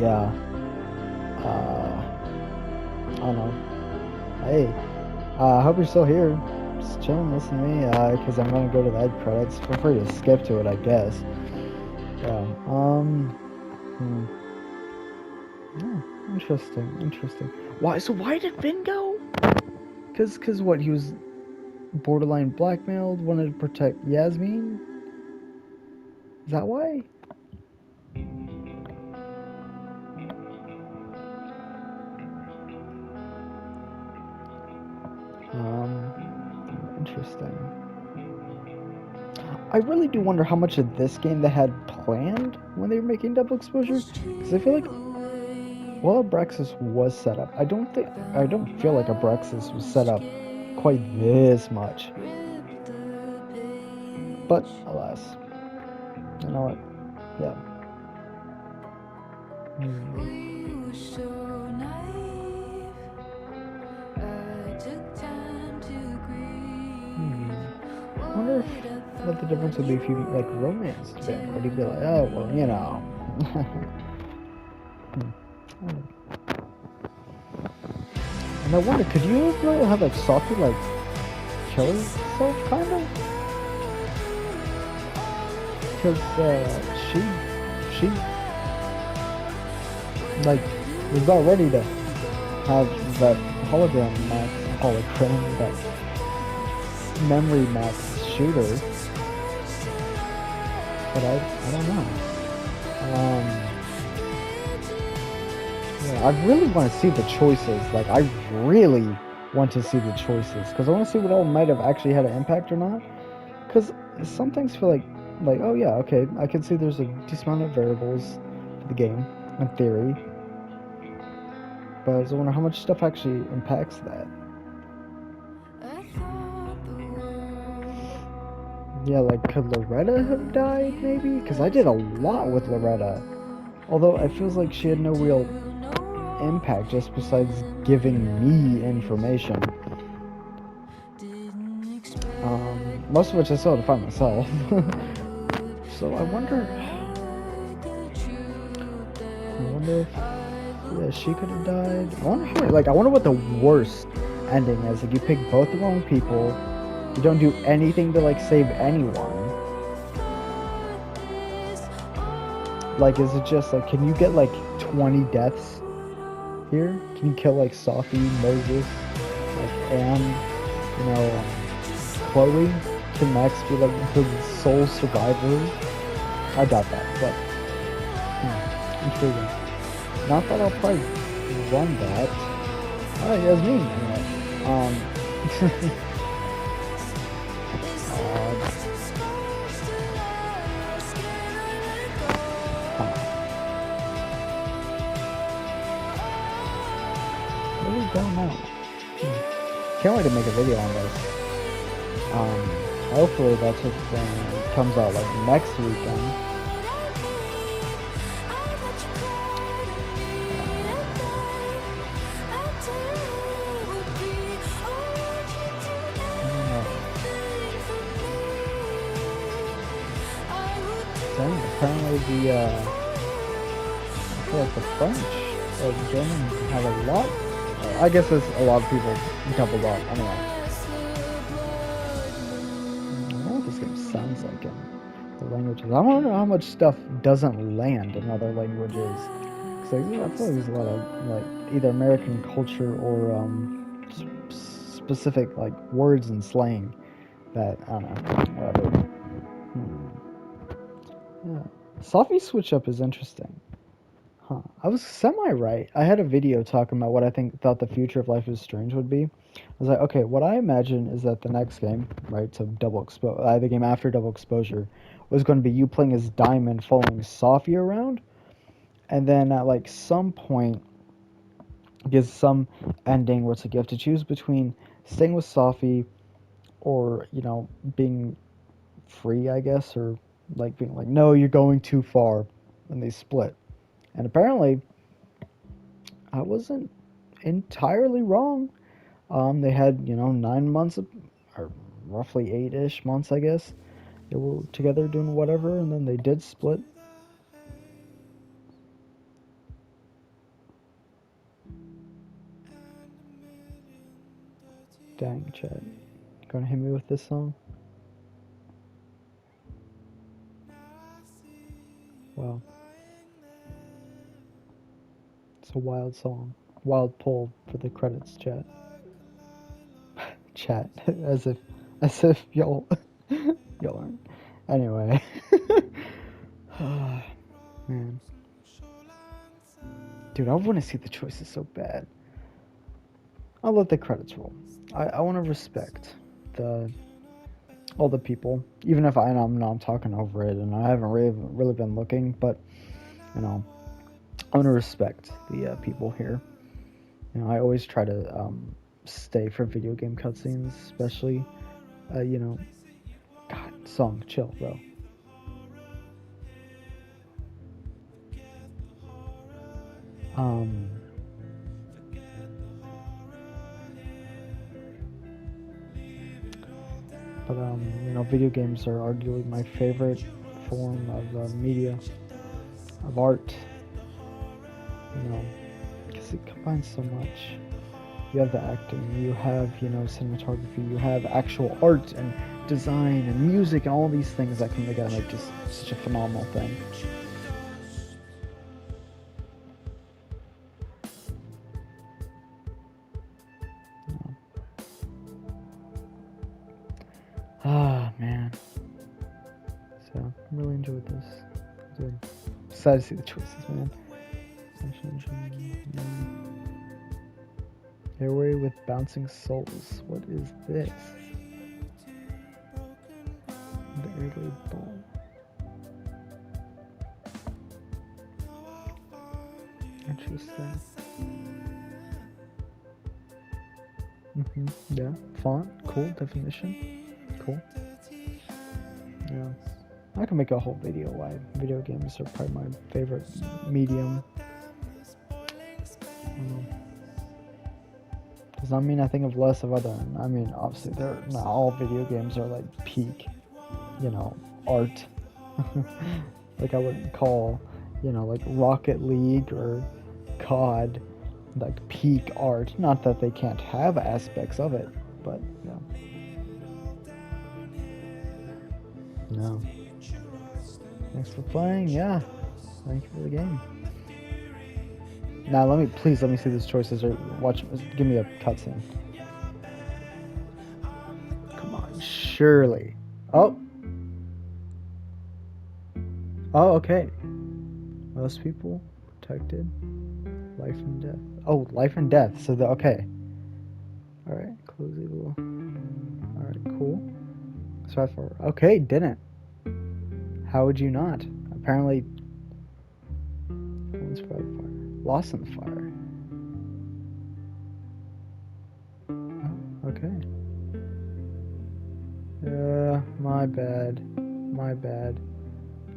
Yeah. don't know. Hey, I hope you're still here. Just chilling, listen to me, because I'm gonna go to the end credits. Feel free to skip to it, I guess. Yeah, interesting. Why did Finn go? Cause what, he was borderline blackmailed, wanted to protect Yasmin? Is that why? Interesting. I really do wonder how much of this game they had planned when they were making Double Exposure, because I feel like, well, Abraxas was set up. I don't feel like Abraxas was set up quite this much. But alas, you know what? Yeah. I wonder what the difference would be if you like romanced Vin. Would he be like, oh well, you know? And I wonder, could you ever have like Sophie like kill herself, kind of? Because she like was about ready to have that hologram, that memory max shooter, but I don't know. Yeah, I really want to see the choices. Like, I really want to see the choices because I want to see what all might have actually had an impact or not. Because some things feel like, oh yeah, okay, I can see there's a decent amount of variables for the game in theory, but I was wondering how much stuff actually impacts that. Yeah, like, could Loretta have died, maybe? Because I did a lot with Loretta. Although it feels like she had no real impact just besides giving me information. Most of which I still had to find myself. So I wonder if, yeah, she could have died. I wonder what the worst ending is. Like, you pick both the wrong people, you don't do anything to like save anyone. Like, is it just like, can you get like 20 deaths here? Can you kill like Sophie, Moses, like Anne, Chloe? Can Max be like the sole survivor? I doubt that, but intriguing. Not that I'll probably run that. Oh, Yasmin. Really don't know. Can't wait to make a video on this. Hopefully that's what comes out like next weekend. Apparently I feel like the French or the German have a lot. I guess there's a lot of people doubled up. Anyway. I don't know what this game sounds like in the languages. I want to know how much stuff doesn't land in other languages. Cause I feel like there's a lot of like either American culture or specific like words and slang that I don't know. Whatever. Yeah. Sophie's switch up is interesting. Huh. I was semi-right. I had a video talking about what I thought the future of Life is Strange would be. I was like, okay, what I imagine is that the next game, right, so the game after Double Exposure, was going to be you playing as Diamond following Sophie around, and then at like some point, gives some ending where it's like you have to choose between staying with Sophie or, being free, I guess, or like being like, no, you're going too far, and they split. And apparently, I wasn't entirely wrong. They had, 9 months, or roughly 8-ish months, I guess. They were together doing whatever, and then they did split. Dang, chat. Gonna hit me with this song? Wow. It's a wild song. Wild pull for the credits, chat. Chat. as if y'all aren't. Anyway. Man. Dude, I want to see the choices so bad. I'll let the credits roll. I want to respect all the people, even if I'm talking over it and I haven't really been looking, but you know, I want to respect the people here. You know, I always try to stay for video game cutscenes, especially. You know, God, song, chill, bro. But you know, video games are arguably my favorite form of media, of art. You know, because it combines so much. You have the acting, you have, you know, cinematography, you have actual art and design and music and all these things that come together make just such a phenomenal thing. Ah, man. So, I really enjoyed this. Dude, excited to see the choices, man. Airway with bouncing souls. What is this? The airway ball. Interesting. Yeah. Font. Cool. Definition. Cool. Yeah. I can make a whole video why video games are probably my favorite medium. Does not mean I think of less of other. I mean, obviously, not all video games are like peak, you know, art. Like I wouldn't call, you know, like Rocket League or COD like peak art. Not that they can't have aspects of it, but yeah. No. Thanks for playing. Yeah. Thank you for the game. Now please let me see these choices or give me a cutscene. Come on, surely. Oh. Oh, okay. Most people protected. Life and death. Oh, life and death. So okay. All right. Close evil. All right. Cool. Survive for. Okay. Didn't. How would you not? Apparently. Fire. Lost in the fire. Oh, okay. My bad. My bad.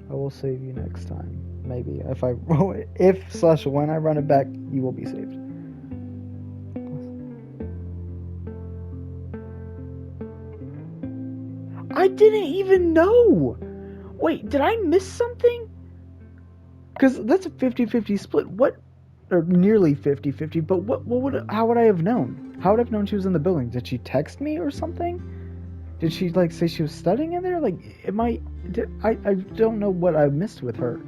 I will save you next time. Maybe if when I run it back, you will be saved. I didn't even know. Wait, did I miss something? Because that's a 50-50 split. What? Or nearly 50-50. But how would I have known? How would I have known she was in the building? Did she text me or something? Did she like say she was studying in there? Like, I don't know what I missed with her.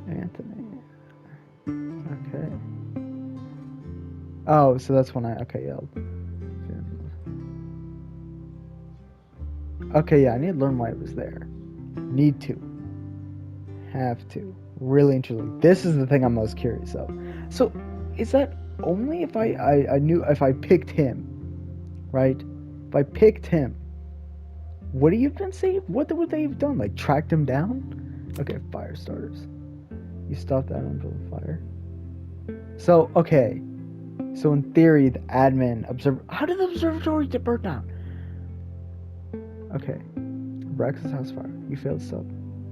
Anthony. Okay. Oh, so that's when I yelled. Okay, yeah, I need to learn why it was there. Need to. Have to. Really and truly. This is the thing I'm most curious of. So, is that only if I knew if I picked him, right? If I picked him, would he have been saved? What would they have done? Like tracked him down? Okay, fire starters. You stopped that under the fire. So, okay. So in theory, the admin how did the observatory get burnt down? Okay. Brax's house fire. You failed to stop.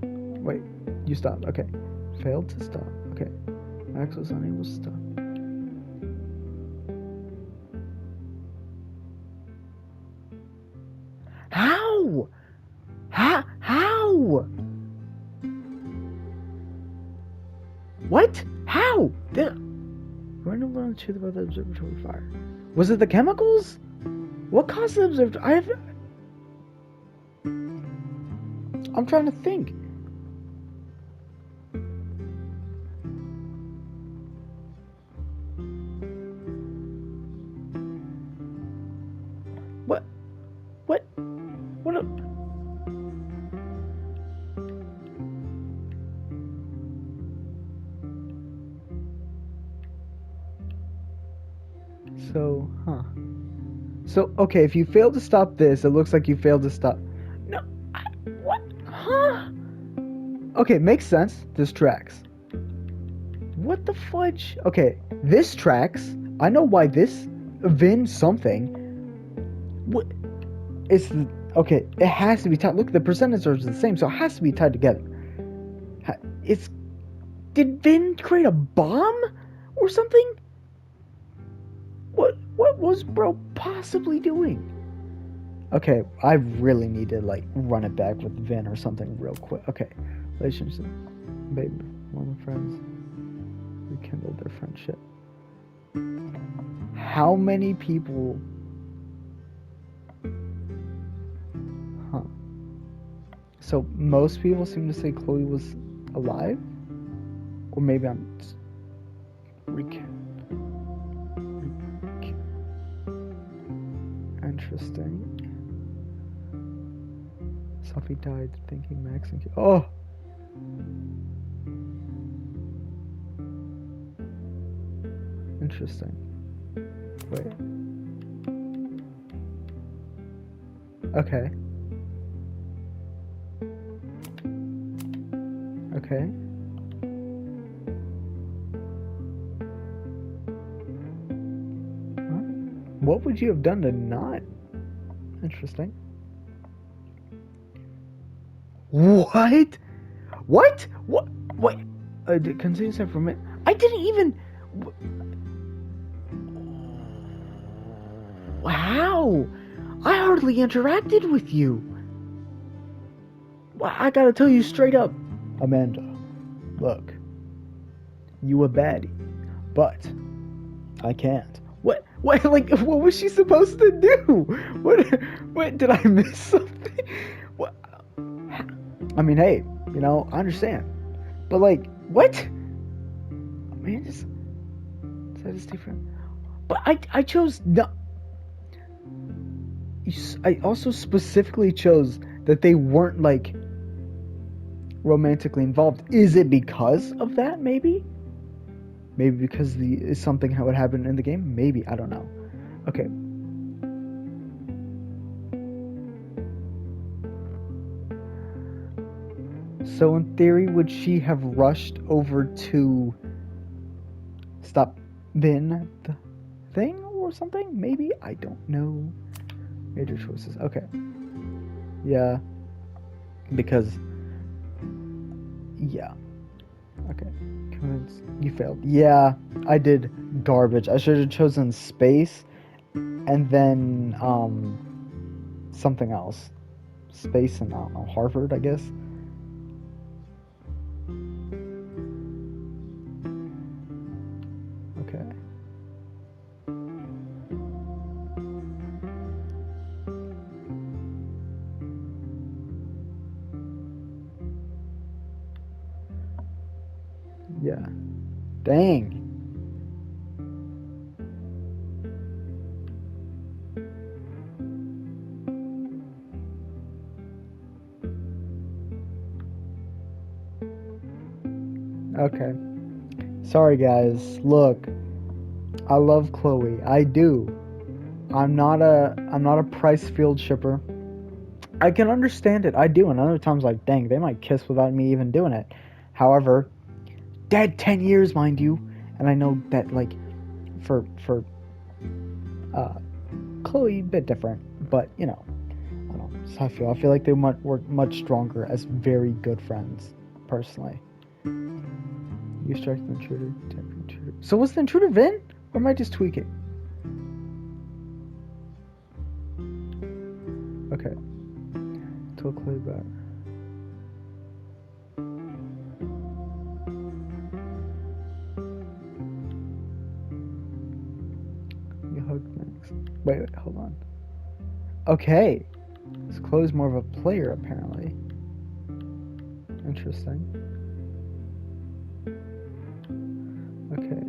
Wait, you stopped. Okay. Failed to stop. Okay. Max was unable to stop. How? How? What? How? Random the truth about the observatory fire? Was it the chemicals? What caused the observatory? I'm trying to think. What? What? What? So, huh. So, okay, if you fail to stop this, it looks like you failed to stop. No, what? Huh? Okay, makes sense. This tracks. What the fudge? Okay, this tracks. I know why this. Vin something. What? It's the. Okay, it has to be tied. Look, the percentages are the same, so it has to be tied together. It's. Did Vin create a bomb? Or something? What was bro possibly doing? Okay, I really need to like run it back with Vin or something real quick. Okay, relationship, babe, one of friends, rekindled their friendship. How many people? Huh. So most people seem to say Chloe was alive, or maybe I'm interesting. Sophie died thinking Max and oh. Interesting. Wait. Okay. Okay. What would you have done to not? Interesting. What? What? What? What? Continue for a minute. I didn't even. How? I hardly interacted with you. I gotta tell you straight up, Amanda. Look, you a baddie, but I can't. What? What? Like, what was she supposed to do? What? What? Did I miss something? What? I mean, hey, you know, I understand, but like, what? Man, that is different. But I chose no. I also specifically chose that they weren't like romantically involved. Is it because of that? Maybe because is something how it happened in the game. Maybe, I don't know. Okay. So in theory, would she have rushed over to stop Vin the thing or something? Maybe, I don't know. Major choices. Okay. Yeah. Because. Yeah. Okay. Convince. You failed. Yeah, I did garbage. I should have chosen space, and then something else. Space and I don't know, Harvard, I guess. Okay. Yeah. Dang. Okay. Sorry guys. Look. I love Chloe. I do. I'm not a Price Field shipper. I can understand it. I do. And other times like, dang, they might kiss without me even doing it. However, dead 10 years, mind you. And I know that like for Chloe, a bit different, but you know, I don't know. That's how I feel. I feel like they were much stronger as very good friends, personally. You strike the intruder, attack the intruder. So was the intruder Vin? Or am I just tweaking? Okay. Tell Chloe back. hug Max. Wait, hold on. Okay. This Chloe's more of a player, apparently. Interesting. Okay.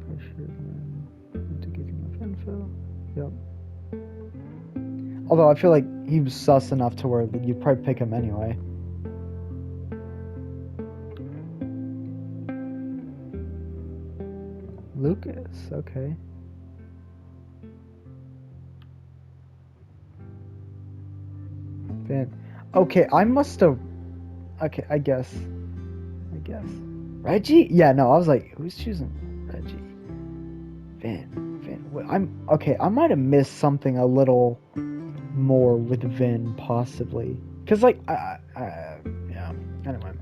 Pressure then into giving enough info. Yep. Although I feel like he was sus enough to where you'd probably pick him anyway. Lucas, okay. Van. Okay, I must have. Okay, I guess. Reggie? Yeah, no, I was like, who's choosing Reggie? Van. I'm okay. I might have missed something a little more with Vin, possibly. Cause like, yeah. Anyway.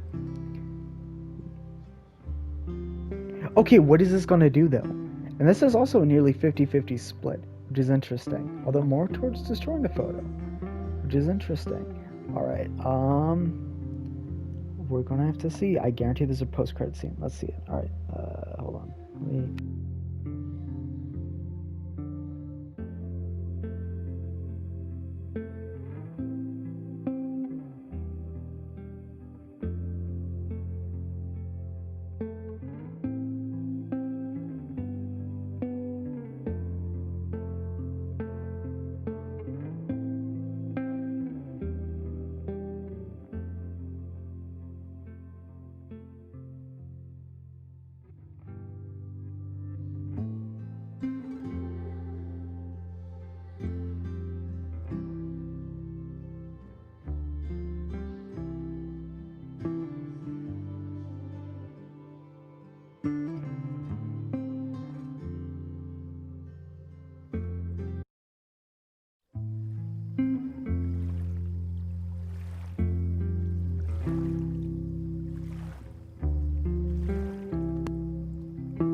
Okay, what is this gonna do though? And this is also a nearly 50-50 split, which is interesting. Although more towards destroying the photo, which is interesting. All right. We're gonna have to see. I guarantee there's a post-credit scene. Let's see it. All right. Hold on. Let me.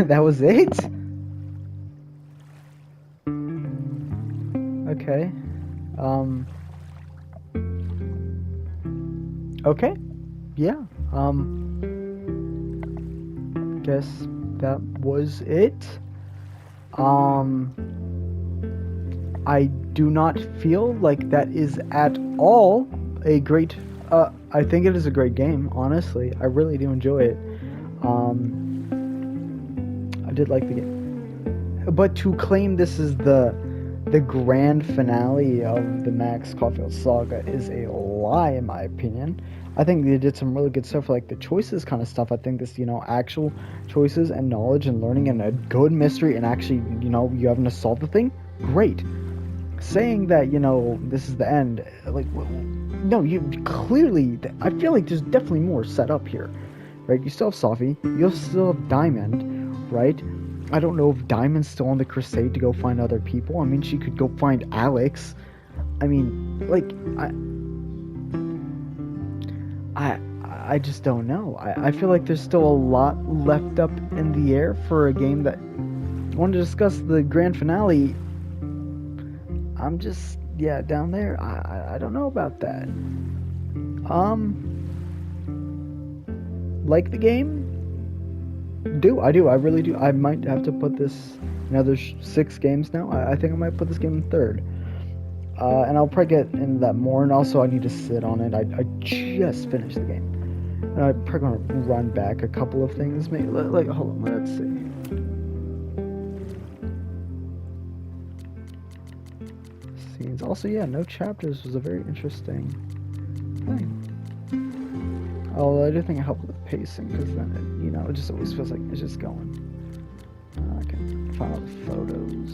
That was it? Okay. Okay. Yeah. Guess that was it. I do not feel like that is at all a great I think it is a great game, honestly. I really do enjoy it. I did like the game. But to claim this is the grand finale of the Max Caulfield saga is a lie, in my opinion. I think they did some really good stuff, like the choices kind of stuff. I think this, actual choices and knowledge and learning and a good mystery and actually, you having to solve the thing, great. Saying that, this is the end, like, no, you clearly, I feel like there's definitely more set up here, right? You still have Sophie, you still have Diamond, right? I don't know if Diamond's still on the crusade to go find other people. I mean, she could go find Alex. I mean, like, I just don't know. I feel like there's still a lot left up in the air for a game that I want to discuss the grand finale. I'm just, down there. I don't know about that. Like the game? I really do. I might have to put this, there's 6 games now. I think I might put this game in 3rd. And I'll probably get into that more, and also I need to sit on it. I just finished the game. And I'm probably gonna run back a couple of things. Maybe, like, hold on, let's see. Scenes. Also, no chapters was a very interesting thing. Although I do think it helped with the pacing, because then it just always feels like it's just going. I can find all the photos.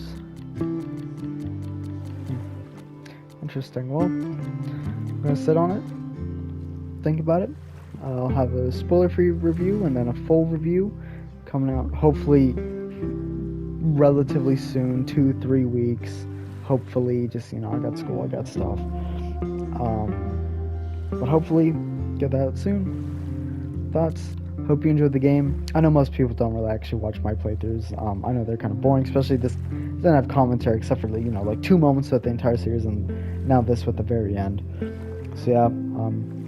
Interesting. Well, I'm gonna sit on it, think about it. I'll have a spoiler-free review and then a full review coming out hopefully relatively soon, 2-3 weeks. Hopefully, just I got school, I got stuff. But hopefully get that out soon. Thoughts? Hope you enjoyed the game. I know most people don't really actually watch my playthroughs. I know they're kind of boring, especially this doesn't have commentary except for like 2 moments with the entire series, and now this with the very end. So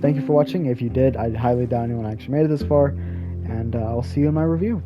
thank you for watching. If you did, I highly doubt anyone actually made it this far, and I'll see you in my review.